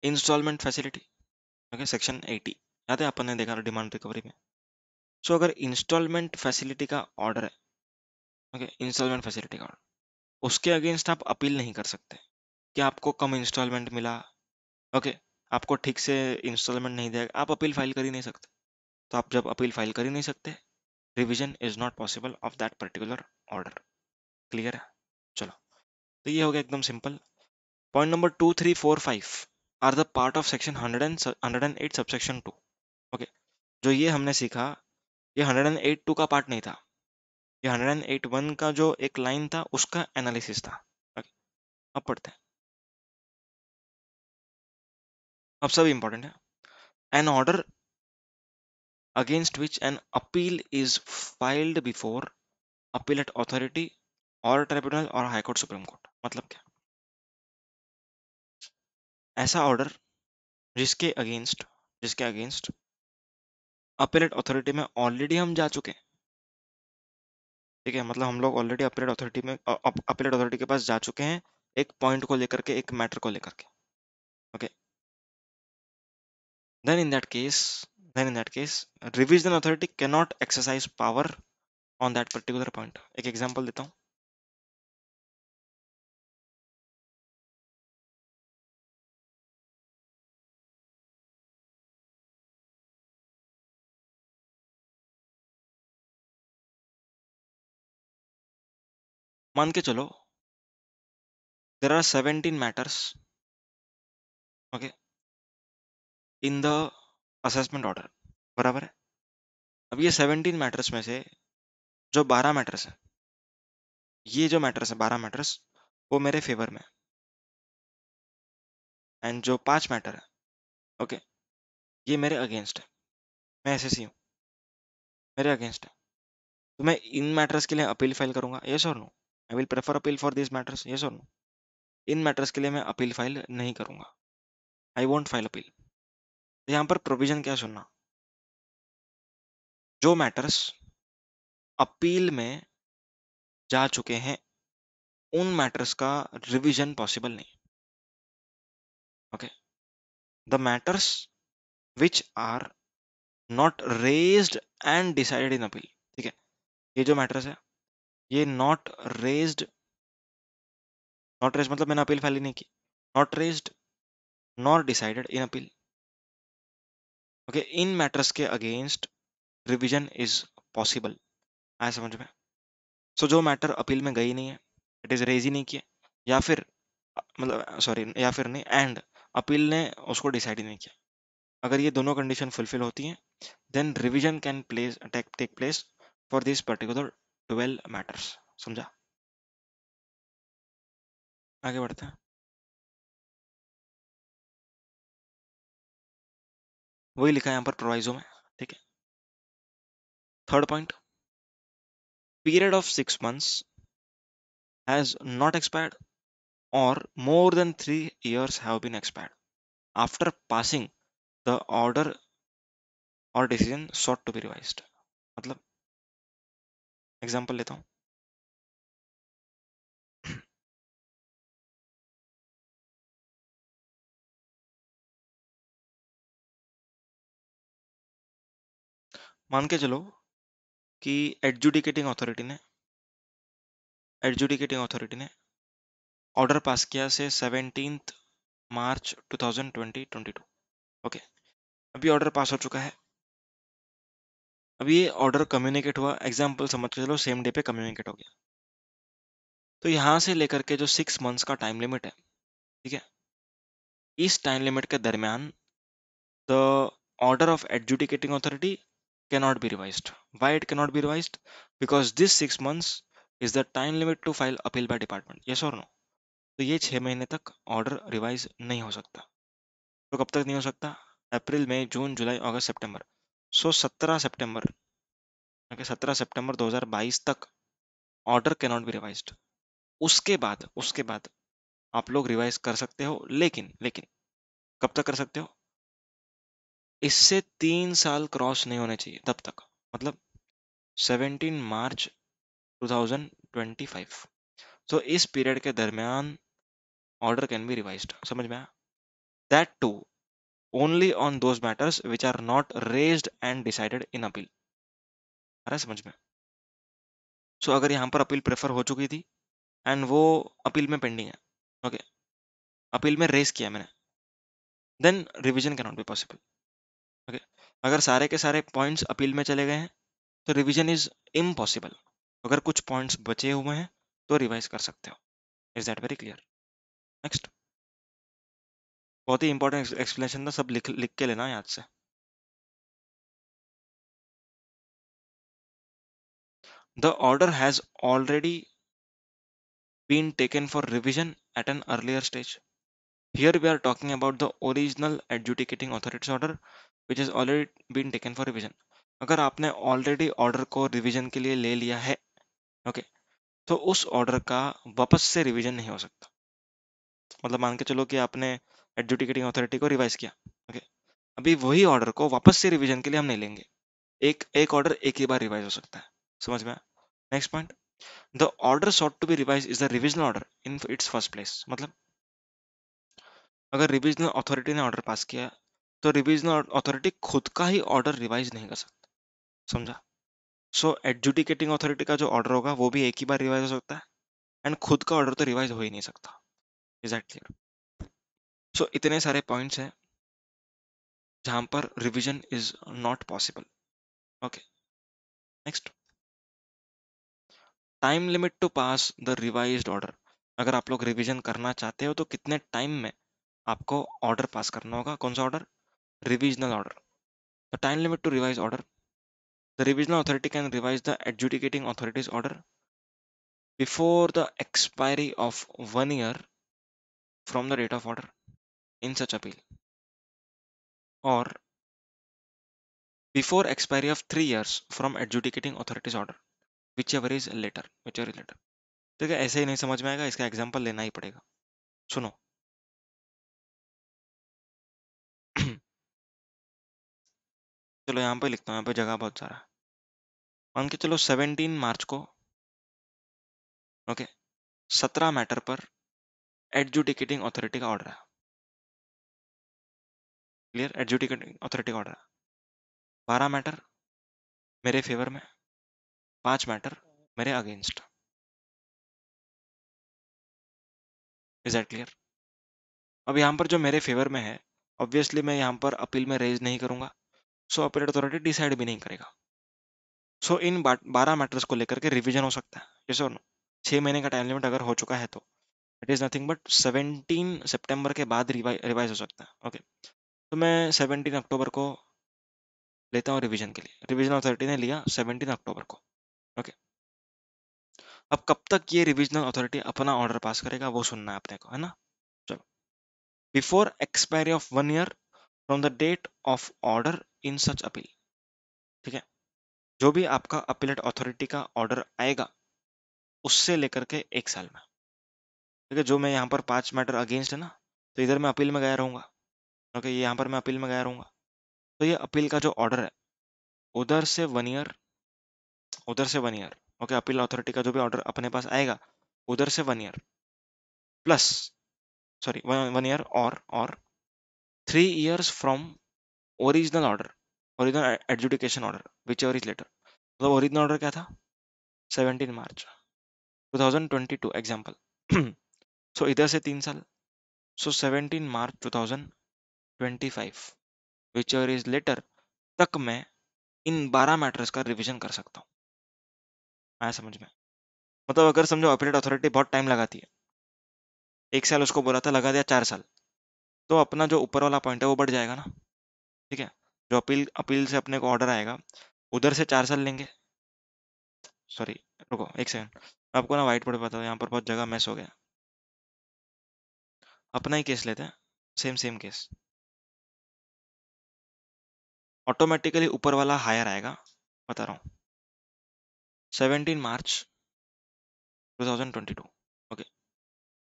A: इंस्टॉलमेंट फैसिलिटी, ओके, सेक्शन 80 याद है अपन ने देखा डिमांड रिकवरी में। सो अगर इंस्टॉलमेंट फैसिलिटी का ऑर्डर है, ओके, इंस्टॉलमेंट फैसिलिटी का ऑर्डर, उसके अगेंस्ट आप अपील नहीं कर सकते कि आपको कम इंस्टॉलमेंट मिला, ओके, आपको ठीक से इंस्टॉलमेंट नहीं दिया, आप अपील फाइल कर ही नहीं सकते। तो आप जब अपील फाइल कर ही नहीं सकते, revision is not possible of that particular order. Clear है? चलो, तो ये हो गया एकदम सिंपल। Point number 2, 3, 4, 5 are the part of section 108 subsection 2। Okay, जो ये हमने सीखा ये 108(2) का पार्ट नहीं था, ये 108(1) का जो एक लाइन था उसका एनालिसिस था। ओके, अब पढ़ते हैं, अब सब इंपॉर्टेंट है। An order against which an appeal is filed before appellate authority और ट्रिब्यूनल और हाई कोर्ट सुप्रीम कोर्ट। मतलब क्या? ऐसा ऑर्डर जिसके अगेंस्ट अपीलेट अथॉरिटी में ऑलरेडी हम जा चुके हैं। ठीक है, मतलब हम लोग ऑलरेडी अपीलेट अथॉरिटी के पास जा चुके हैं, एक पॉइंट को लेकर के, एक मैटर को लेकर के। Okay, then in that case then in that case revision authority cannot exercise power on that particular point। एक एग्जांपल देता हूँ। मान के चलो there are 17 matters, okay, in the assessment order, बराबर है। अब ये 17 मैटर्स में से जो 12 मैटर्स है, ये जो मैटर्स है 12 मैटर्स वो मेरे फेवर में, एंड जो 5 मैटर है, ओके, ये मेरे अगेंस्ट है। मैं एसएससी हूँ, मेरे अगेंस्ट है, तो मैं इन मैटर्स के लिए अपील फाइल करूंगा, यस और no? I will prefer appeal for this matters, yes और नो? इन मैटर्स के लिए मैं अपील फाइल नहीं करूंगा, आई वोंट फाइल अपील। तो यहाँ पर प्रोविजन क्या सुनना, जो मैटर्स अपील में जा चुके हैं उन मैटर्स का रिवीजन पॉसिबल नहीं। Okay, the matters which are not raised and decided in appeal. ठीक है, ये जो मैटर्स है ये नॉट रेज्ड मतलब मैंने अपील फाइल ही नहीं की, not raised nor decided in appeal, okay, in matters के अगेंस्ट रिविजन इज पॉसिबल। आया समझ में? सो जो मैटर अपील में गई नहीं है, इट इज रेज ही नहीं किया, या फिर मतलब सॉरी, या फिर नहीं, एंड अपील ने उसको डिसाइड ही नहीं किया, अगर ये दोनों कंडीशन फुलफिल होती हैं, then revision can take place for this particular 12 matters. समझा? आगे बढ़ते हैं। वही लिखा है यहाँ पर प्रोवाइजो में। ठीक है, third point, period of 6 months has not expired or more than 3 years have been expired after passing the order or decision sought to be revised। मतलब एग्जांपल लेता हूँ। मान के चलो कि एडजुडिकेटिंग अथॉरिटी ने ऑर्डर पास किया से 17 मार्च 2022। ओके, अभी ऑर्डर पास हो चुका है, अभी ये ऑर्डर कम्युनिकेट हुआ, एग्जाम्पल समझ के चलो सेम डे पे कम्युनिकेट हो गया, तो यहाँ से लेकर के जो 6 months का टाइम लिमिट है, ठीक है, इस टाइम लिमिट के दरमियान the order of adjudicating authority cannot be revised. Why it cannot be revised? Because this 6 months is the time limit to file appeal by department. Yes or no? तो ये 6 महीने तक ऑर्डर रिवाइज नहीं हो सकता। तो कब तक नहीं हो सकता? अप्रैल, मई, जून, जुलाई, अगस्त, सितंबर। सो 17 सितंबर, ओके, 17 सितंबर 2022 तक ऑर्डर कैनॉट बी रिवाइज्ड। उसके बाद आप लोग रिवाइज कर सकते हो, लेकिन लेकिन कब तक कर सकते हो? इससे 3 साल क्रॉस नहीं होने चाहिए तब तक, मतलब 17 मार्च 2025। तो इस पीरियड के दरमियान ऑर्डर कैन बी रिवाइज्ड। समझ में आया? That too only on those matters which are not raised and decided in appeal. आ रहा है समझ में? सो अगर यहाँ पर अपील प्रेफर हो चुकी थी एंड वो अपील में पेंडिंग है, ओके, अपील में रेज किया मैंने, then revision can not be possible. Okay, अगर सारे के सारे पॉइंट्स अपील में चले गए हैं तो रिवीजन इज इम्पॉसिबल। अगर कुछ पॉइंट्स बचे हुए हैं तो रिवाइज कर सकते हो। Is that very clear? Next, बहुत ही इंपॉर्टेंट एक्सप्लेनेशन था, सब लिख लिख के लेना याद से। The order has already been taken for revision at an earlier stage. Here we are talking about the original adjudicating authority's order which has already been taken for revision. अगर आपने ऑलरेडी ऑर्डर को revision के लिए ले लिया है, okay, तो उस ऑर्डर का वापस से रिवीजन नहीं हो सकता। मतलब मान के चलो कि आपने एडजुडिकेटिंग अथॉरिटी को रिवाइज किया, ओके, अभी वही ऑर्डर को वापस से रिवीजन के लिए हम नहीं लेंगे। एक एक ऑर्डर एक ही बार रिवाइज हो सकता है। समझ में? Next point, the order sought to be revised is the revisional order in its first place। मतलब अगर रिविजनल अथॉरिटी ने ऑर्डर पास किया तो रिविजनल अथॉरिटी खुद का ही ऑर्डर रिवाइज नहीं कर सकता। समझा? सो एडजुडिकेटिंग अथॉरिटी का जो ऑर्डर होगा वो भी एक ही बार रिवाइज हो सकता है, एंड खुद का ऑर्डर तो रिवाइज हो ही नहीं सकता। Is that clear? सो इतने सारे पॉइंट्स हैं जहां पर revision is not possible. Okay, next, time limit to pass the revised order. अगर आप लोग रिवीजन करना चाहते हो तो कितने टाइम में आपको ऑर्डर पास करना होगा? कौन सा order? Revisional order. The time limit to revise order, the revisional authority can revise the adjudicating authority's order before the expiry of 1 year from the date of order in such appeal, और before expiry of 3 years from adjudicating authority's order whichever is later. ठीक है, ऐसे ही नहीं समझ में आएगा, इसका example लेना ही पड़ेगा। सुनो चलो यहाँ पे लिखता हूँ, यहाँ पे जगह बहुत सारा है। मान के चलो 17 मार्च को, ओके, 17 मैटर पर एडजुडिकेटिंग अथॉरिटी का ऑर्डर है। क्लियर? एडजुडिकेटिंग अथॉरिटी का ऑर्डर है। 12 मैटर मेरे फेवर में, 5 मैटर मेरे अगेंस्ट। Is that clear? अब यहाँ पर जो मेरे फेवर में है, ऑब्वियसली मैं यहाँ पर अपील में रेज नहीं करूंगा, सो अपीलेट अथॉरिटी डिसाइड भी नहीं करेगा। सो इन 12 मैटर्स को लेकर के रिवीजन हो सकता है, जैसे 6 महीने का टाइम लिमिट अगर हो चुका है तो इट इज नथिंग बट 17 सितंबर के बाद रिवाइज हो सकता है। ओके, तो मैं 17 अक्टूबर को लेता हूँ रिवीजन के लिए, रिवीजन अथॉरिटी ने लिया 17 अक्टूबर को। ओके, अब कब तक ये रिवीजनल अथॉरिटी अपना ऑर्डर पास करेगा वो सुनना है अपने को, है ना। चलो, before expiry of 1 year from the date of order in such appeal. ठीक है, जो भी आपका अपीलेट अथॉरिटी का ऑर्डर आएगा उससे लेकर के 1 साल में। ठीक है, जो मैं यहाँ पर 5 मैटर अगेंस्ट है ना, तो इधर मैं अपील में गया रहूंगा। ओके, यहाँ पर मैं अपील में गया रहूंगा, तो ये अपील का जो ऑर्डर है उधर से 1 ईयर, उधर से 1 ईयर। ओके, अपील अथॉरिटी का जो भी ऑर्डर अपने पास आएगा उधर से 1 ईयर प्लस, सॉरी 1 ईयर और 3 years from original order, original adjudication order whichever is later. मतलब ओरिजिनल ऑर्डर क्या था, 17 मार्च 2022 एग्जाम्पल। सो इधर से 3 साल, सो 17 March 2025 which ever is letter तक मैं इन 12 मैटर्स का रिवीजन कर सकता हूँ। आया समझ में। मतलब अगर समझो अपीलेट अथॉरिटी बहुत टाइम लगाती है, 1 साल उसको बोला था, लगा दिया 4 साल, तो अपना जो ऊपर वाला पॉइंट है वो बढ़ जाएगा ना। ठीक है, जो अपील अपील से अपने को ऑर्डर आएगा उधर से 4 साल लेंगे। सॉरी, रुको 1 सेकंड, आपको ना व्हाइट बोर्ड पे बताओ, यहाँ पर बहुत जगह मैस हो गया। अपना ही केस लेते हैं, सेम सेम केस, ऑटोमेटिकली ऊपर वाला हायर आएगा, बता रहा हूँ। 17 मार्च 2022। ओके,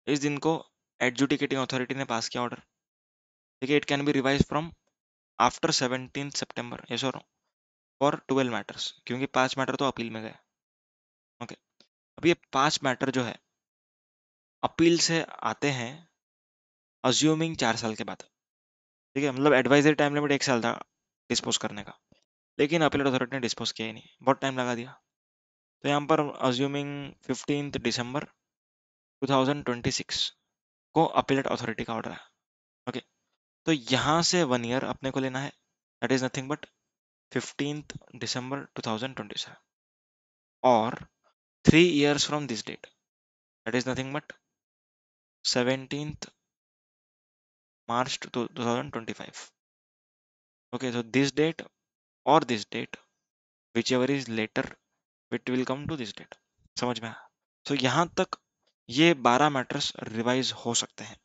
A: इस दिन को एडजुडिकेटिंग अथॉरिटी ने पास किया ऑर्डर। ठीक है, it can be revise from after 17 September, yes और फॉर 12 मैटर्स, क्योंकि 5 मैटर तो अपील में गए। ओके, अब ये 5 मैटर जो है अपील से आते हैं अज्यूमिंग 4 साल के बाद। ठीक है, मतलब एडवाइजरी टाइम लिमिट 1 साल था डिस्पोज करने का, लेकिन अपीलेट अथॉरिटी ने डिस्पोज किया ही नहीं, बहुत टाइम लगा दिया। तो यहाँ पर अज्यूमिंग 15 दिसंबर 2026 को अपीलेट अथॉरिटी का ऑर्डर है। ओके, तो यहाँ से 1 ईयर अपने को लेना है, that is nothing but 15 December 2027 और 3 years from this date, that is nothing but 17 March 2025। Okay, so this date or this date whichever is later it will come to this date। समझ में आया। तो यहाँ तक ये 12 मैटर्स रिवाइज हो सकते हैं।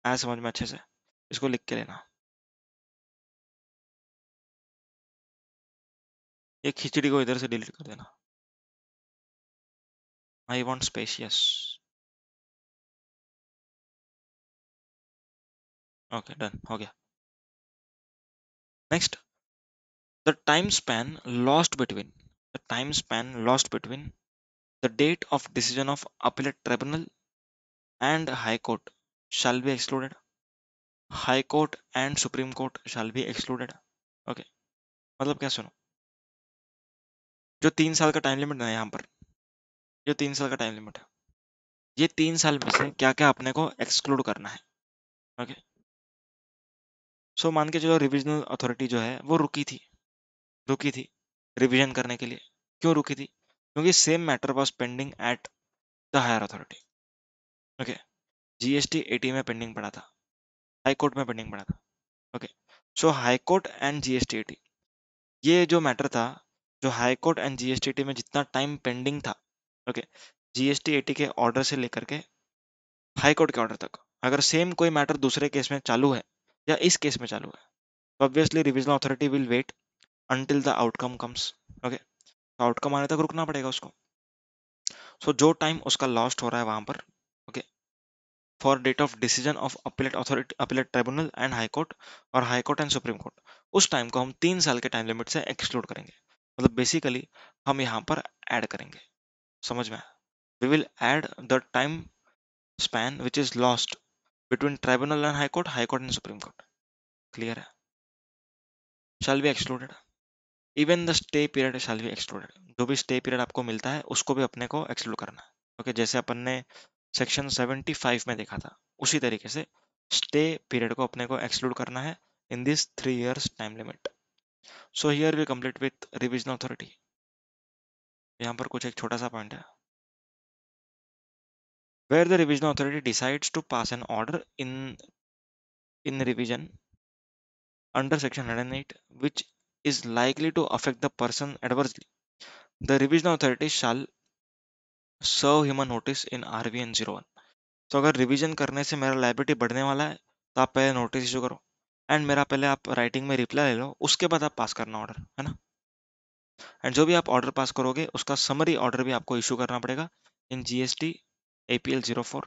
A: आया समझ में अच्छे से, इसको लिख के लेना। ये खिचड़ी को इधर से डिलीट कर देना। I want specious. Okay, done हो गया। Next, the time span lost between, the time span lost between the date of decision of appellate tribunal and high court shall be excluded, high court and supreme court shall be excluded। Okay, मतलब क्या, सुनो, जो 3 साल का time limit है यहाँ पर, जो 3 साल का टाइम लिमिट है, ये 3 साल में से क्या क्या अपने को एक्सक्लूड करना है। ओके, सो मान के चलो रिविजनल अथॉरिटी जो है वो रुकी थी रिवीजन करने के लिए। क्यों रुकी थी, क्योंकि same matter was pending at the higher authority. Okay, GST AT में पेंडिंग पड़ा था, हाई कोर्ट में पेंडिंग पड़ा था। Okay, so high court and GST AT, ये जो मैटर था, जो high court and GST AT में जितना टाइम पेंडिंग था, ओके, जीएसटी एटी के ऑर्डर से लेकर के हाई कोर्ट के ऑर्डर तक, अगर सेम कोई मैटर दूसरे केस में चालू है या इस केस में चालू है, तो obviously revisional authority will wait until the outcome comes. Okay, outcome आने तक रुकना पड़ेगा उसको। सो जो टाइम उसका लॉस्ट हो रहा है वहां पर, okay, for date of decision of appellate authority, appellate tribunal and high court, और high court and supreme court, उस टाइम को हम 3 साल के टाइम लिमिट से एक्सक्लूड करेंगे। मतलब बेसिकली हम यहाँ पर ऐड करेंगे। समझ में, we will add the time span which is lost between tribunal and high court and supreme court. Clear है, shall be excluded, even the stay period shall be excluded, जो भी स्टे पीरियड आपको मिलता है उसको भी अपने को एक्सक्लूड करना है। ओके, जैसे अपन ने सेक्शन 75 में देखा था, उसी तरीके से स्टे पीरियड को अपने को एक्सक्लूड करना है in this 3 years time limit. So here we complete with revision authority. यहाँ पर कुछ एक छोटा सा पॉइंट है, where the revision authority decides to pass an order in revision under section 108 which is likely to affect the person adversely, the revision authority shall serve him a notice in RVN 01। तो अगर revision करने से मेरा liability बढ़ने वाला है तो आप पहले नोटिस इशू करो, एंड मेरा पहले आप राइटिंग में रिप्लाई ले लो, उसके बाद आप पास करना ऑर्डर, है ना। एंड जो भी आप ऑर्डर पास करोगे उसका समरी ऑर्डर भी आपको इशू करना पड़ेगा इन GST APL 04,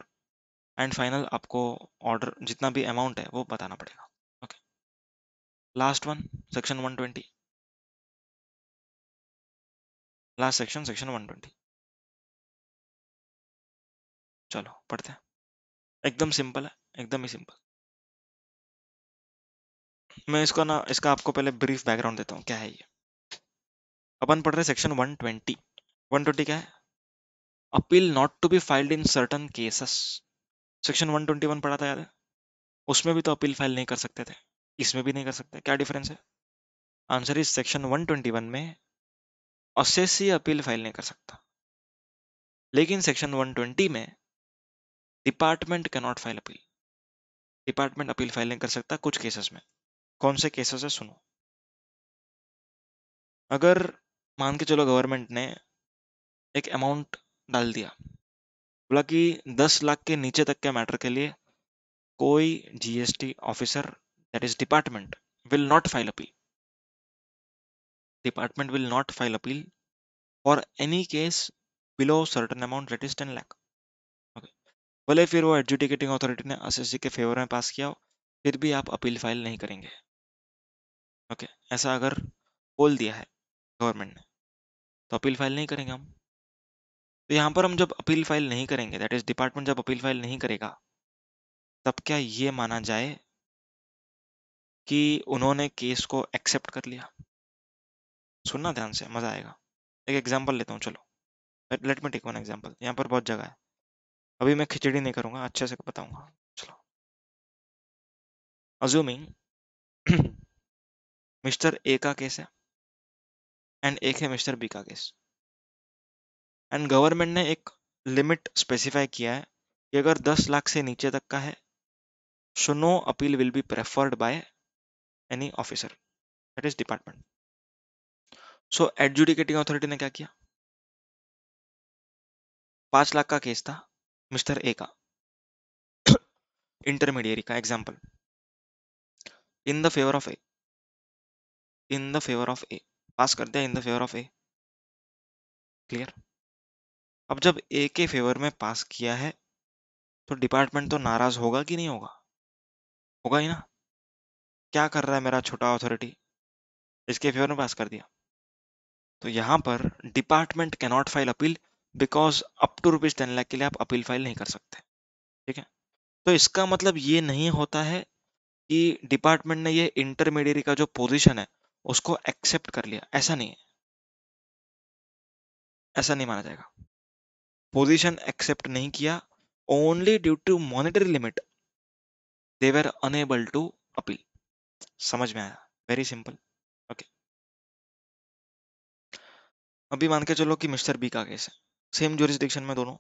A: एंड फाइनल आपको ऑर्डर जितना भी अमाउंट है वो बताना पड़ेगा। Okay, last one section 120, last section section 120। चलो पढ़ते हैं, एकदम सिंपल है, एकदम ही सिंपल। मैं इसको ना, इसका आपको पहले ब्रीफ बैकग्राउंड देता हूँ क्या है ये। अपन पढ़ रहे सेक्शन 120। 120 क्या है? Appeal not to be filed in certain cases. Section 121 पढ़ा था, याद है? उसमें भी तो अपील फाइल नहीं कर सकते थे, इसमें भी नहीं कर सकते, क्या डिफरेंस है? आंसर इज सेक्शन 121 में असेसी अपील फाइल नहीं कर सकता, लेकिन सेक्शन 120 में department can not file appeal. Department appeal file नहीं कर सकता कुछ केसेस में। कौन से केसेस है सुनो। अगर मान के चलो गवर्नमेंट ने एक अमाउंट डाल दिया, बोला कि 10 लाख के नीचे तक के मैटर के लिए कोई GST officer that is department will not file appeal. Department will not file appeal for any case below certain amount that is 10 lakh. Okay, भले फिर वो एडजुडिकेटिंग अथॉरिटी ने असेसी के फेवर में पास किया हो, फिर भी आप अपील फाइल नहीं करेंगे। ओके, ऐसा अगर बोल दिया है गवर्नमेंट ने तो अपील फाइल नहीं करेंगे हम। तो यहाँ पर हम जब अपील फाइल नहीं करेंगे, दैट इज डिपार्टमेंट जब अपील फाइल नहीं करेगा, तब क्या ये माना जाए कि उन्होंने केस को एक्सेप्ट कर लिया? सुनना ध्यान से, मजा आएगा। एक एग्जांपल लेता हूँ, चलो let me take one example. यहाँ पर बहुत जगह है, अभी मैं खिचड़ी नहीं करूंगा, अच्छे से बताऊंगा। चलो, अज्यूमिंग मिस्टर ए का केस है एंड एक है मिस्टर बी का केस, एंड गवर्नमेंट ने एक लिमिट स्पेसिफाई किया है कि अगर 10 लाख से नीचे तक का है, so no appeal will be preferred by any officer that is department. So adjudicating authority ने क्या किया? 5 लाख का केस था मिस्टर ए का, इंटरमीडिएरी का example, in the favour of A, in the favour of A pass कर दिया, in the favour of A. Clear? अब जब ए के फेवर में पास किया है तो डिपार्टमेंट तो नाराज होगा कि नहीं होगा? होगा ही ना। क्या कर रहा है मेरा छोटा अथॉरिटी, इसके फेवर में पास कर दिया। तो यहाँ पर department can not file appeal because up to ₹10 lakh के लिए आप अपील फाइल नहीं कर सकते। ठीक है, तो इसका मतलब ये नहीं होता है कि डिपार्टमेंट ने ये इंटरमीडिएरी का जो पोजीशन है उसको एक्सेप्ट कर लिया, ऐसा नहीं है, ऐसा नहीं माना जाएगा। पोजीशन एक्सेप्ट नहीं किया, only due to monetary limit they were unable to appeal. समझ में आया? Very simple. ओके, अभी मान के चलो कि मिस्टर बी का केस है, सेम ज्यूरिसडिक्शन में दोनों।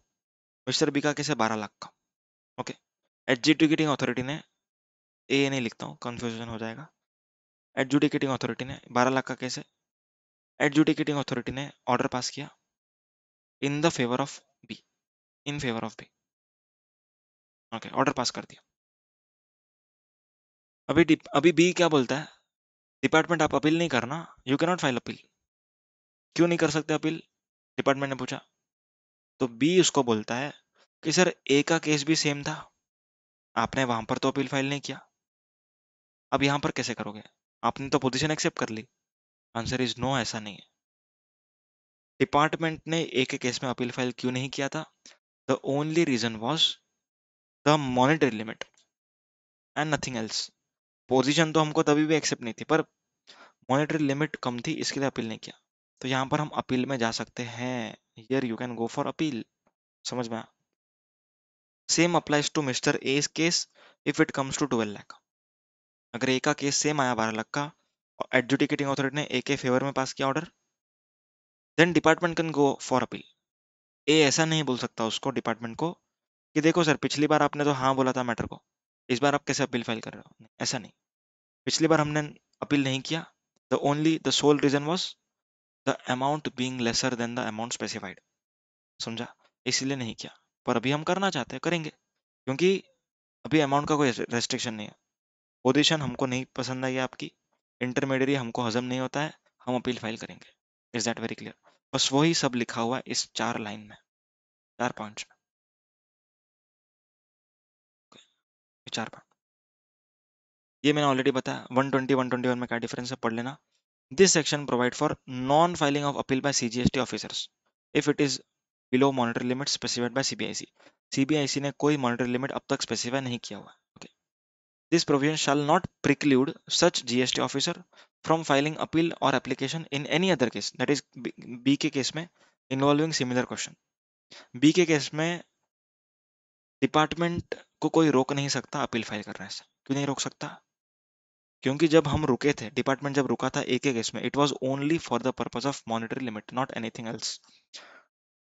A: मिस्टर बी का केस है 12 लाख का। ओके, एडजुडिकेटिंग अथॉरिटी ने, ए नहीं लिखता हूँ कंफ्यूजन हो जाएगा, एडजुडिकेटिंग अथॉरिटी ने 12 लाख का केस है, एडजुडिकेटिंग अथॉरिटी ने ऑर्डर पास किया in the favour of B, in favour of B. Okay, order pass कर दिया। अभी बी क्या बोलता है? डिपार्टमेंट आप अपील नहीं करना, you can not file appeal. क्यों नहीं कर सकते अपील? डिपार्टमेंट ने पूछा। तो बी उसको बोलता है कि सर ए का केस भी सेम था, आपने वहां पर तो अपील फाइल नहीं किया, अब यहां पर कैसे करोगे? आपने तो पोजीशन एक्सेप्ट कर ली। आंसर इज नो, ऐसा नहीं है। डिपार्टमेंट ने ए के केस में अपील फाइल क्यों नहीं किया था? The only reason was the monetary limit and nothing else. Position तो हमको तभी भी एक्सेप्ट नहीं थी, पर मॉनेटरी लिमिट कम थी, इसके लिए अपील नहीं किया। तो यहाँ पर हम अपील में जा सकते हैं, here you can go for appeal. समझ में आया? Same applies to mister A case if it comes to 12 lakh. अगर ए का केस सेम आया 12 लाख का, एडजुडिकेटिंग अथॉरिटी ने ए के फेवर में पास किया order, then department can go for appeal. A ऐसा नहीं बोल सकता उसको, डिपार्टमेंट को, कि देखो सर पिछली बार आपने तो हाँ बोला था मैटर को, इस बार आप कैसे अपील फाइल कर रहे हो? नहीं, ऐसा नहीं। पिछली बार हमने अपील नहीं किया, the sole reason was the amount being lesser than the amount specified, समझा, इसीलिए नहीं किया। पर अभी हम करना चाहते हैं, करेंगे, क्योंकि अभी अमाउंट का कोई रेस्ट्रिक्शन नहीं है। पोजीशन हमको नहीं पसंद आई आपकी, इंटरमीडिएट हमको हजम नहीं होता है, हम अपील फाइल करेंगे। Is that very clear? बस वही सब लिखा हुआ है इस 4 लाइन में, 4 पॉइंट्स में। ये 4 पॉइंट, ये मैंने ऑलरेडी बताया। 120 121 में क्या डिफरेंस है, पढ़ लेना। This section provide for non filing of appeal bye CGST officers if it is below monetary limit specified by CBIC. CBIC ने कोई मॉनिटरी लिमिट अब तक स्पेसिफाई नहीं किया हुआ है। This provision shall not preclude such GST officer from filing appeal or application in any other case, that is B के case में involving similar question। B के केस में डिपार्टमेंट को कोई रोक नहीं सकता अपील फाइल करने से। क्यों नहीं रोक सकता? क्योंकि जब हम रुके थे, डिपार्टमेंट जब रुका था ए के केस में, it was only for the purpose of monetary limit, not anything else.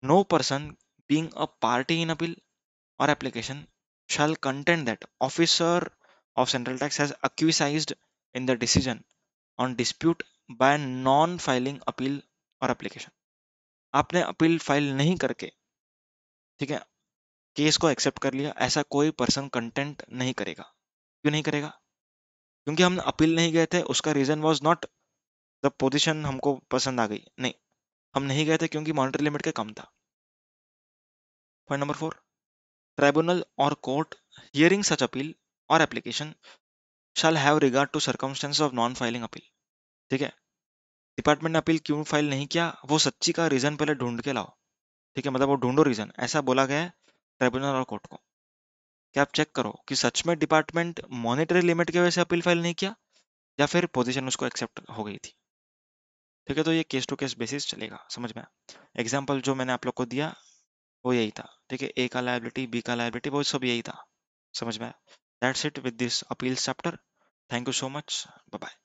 A: No person being a party in appeal or application shall contend that officer of central tax has acquiesced in the decision on dispute by non-filing appeal or application। आपने appeal file नहीं करके, ठीक है, case को accept कर लिया, ऐसा कोई पर्सन कंटेंट नहीं करेगा। क्यों नहीं करेगा? क्योंकि हम अपील नहीं गए थे, उसका reason was not the position हमको पसंद आ गई, नहीं, हम नहीं गए थे क्योंकि मॉनिटरी लिमिट के कम था। पॉइंट नंबर 4, ट्राइब्यूनल और कोर्ट हियरिंग सच अपील और application shall have regard to circumstances of non filing appeal। ठीक है, डिपार्टमेंट ने अपील क्यों फाइल नहीं किया, वो सच्ची का रीजन पहले ढूंढ के लाओ। ठीक है, मतलब वो ढूंढो रीजन, ऐसा बोला गया है ट्रिब्यूनल और कोर्ट को। क्या आप चेक करो कि सच में डिपार्टमेंट मॉनिटरी लिमिट की वजह से अपील फाइल नहीं किया, या फिर पोजीशन उसको एक्सेप्ट हो गई थी। ठीक है, तो ये केस टू केस बेसिस चलेगा, समझ में। एग्जाम्पल जो मैंने आप लोग को दिया वो यही था। ठीक है, ए का लायबिलिटी, बी का लायबिलिटी, वो सब यही था, समझ में। That's it with this appeals chapter. Thank you so much, bye bye.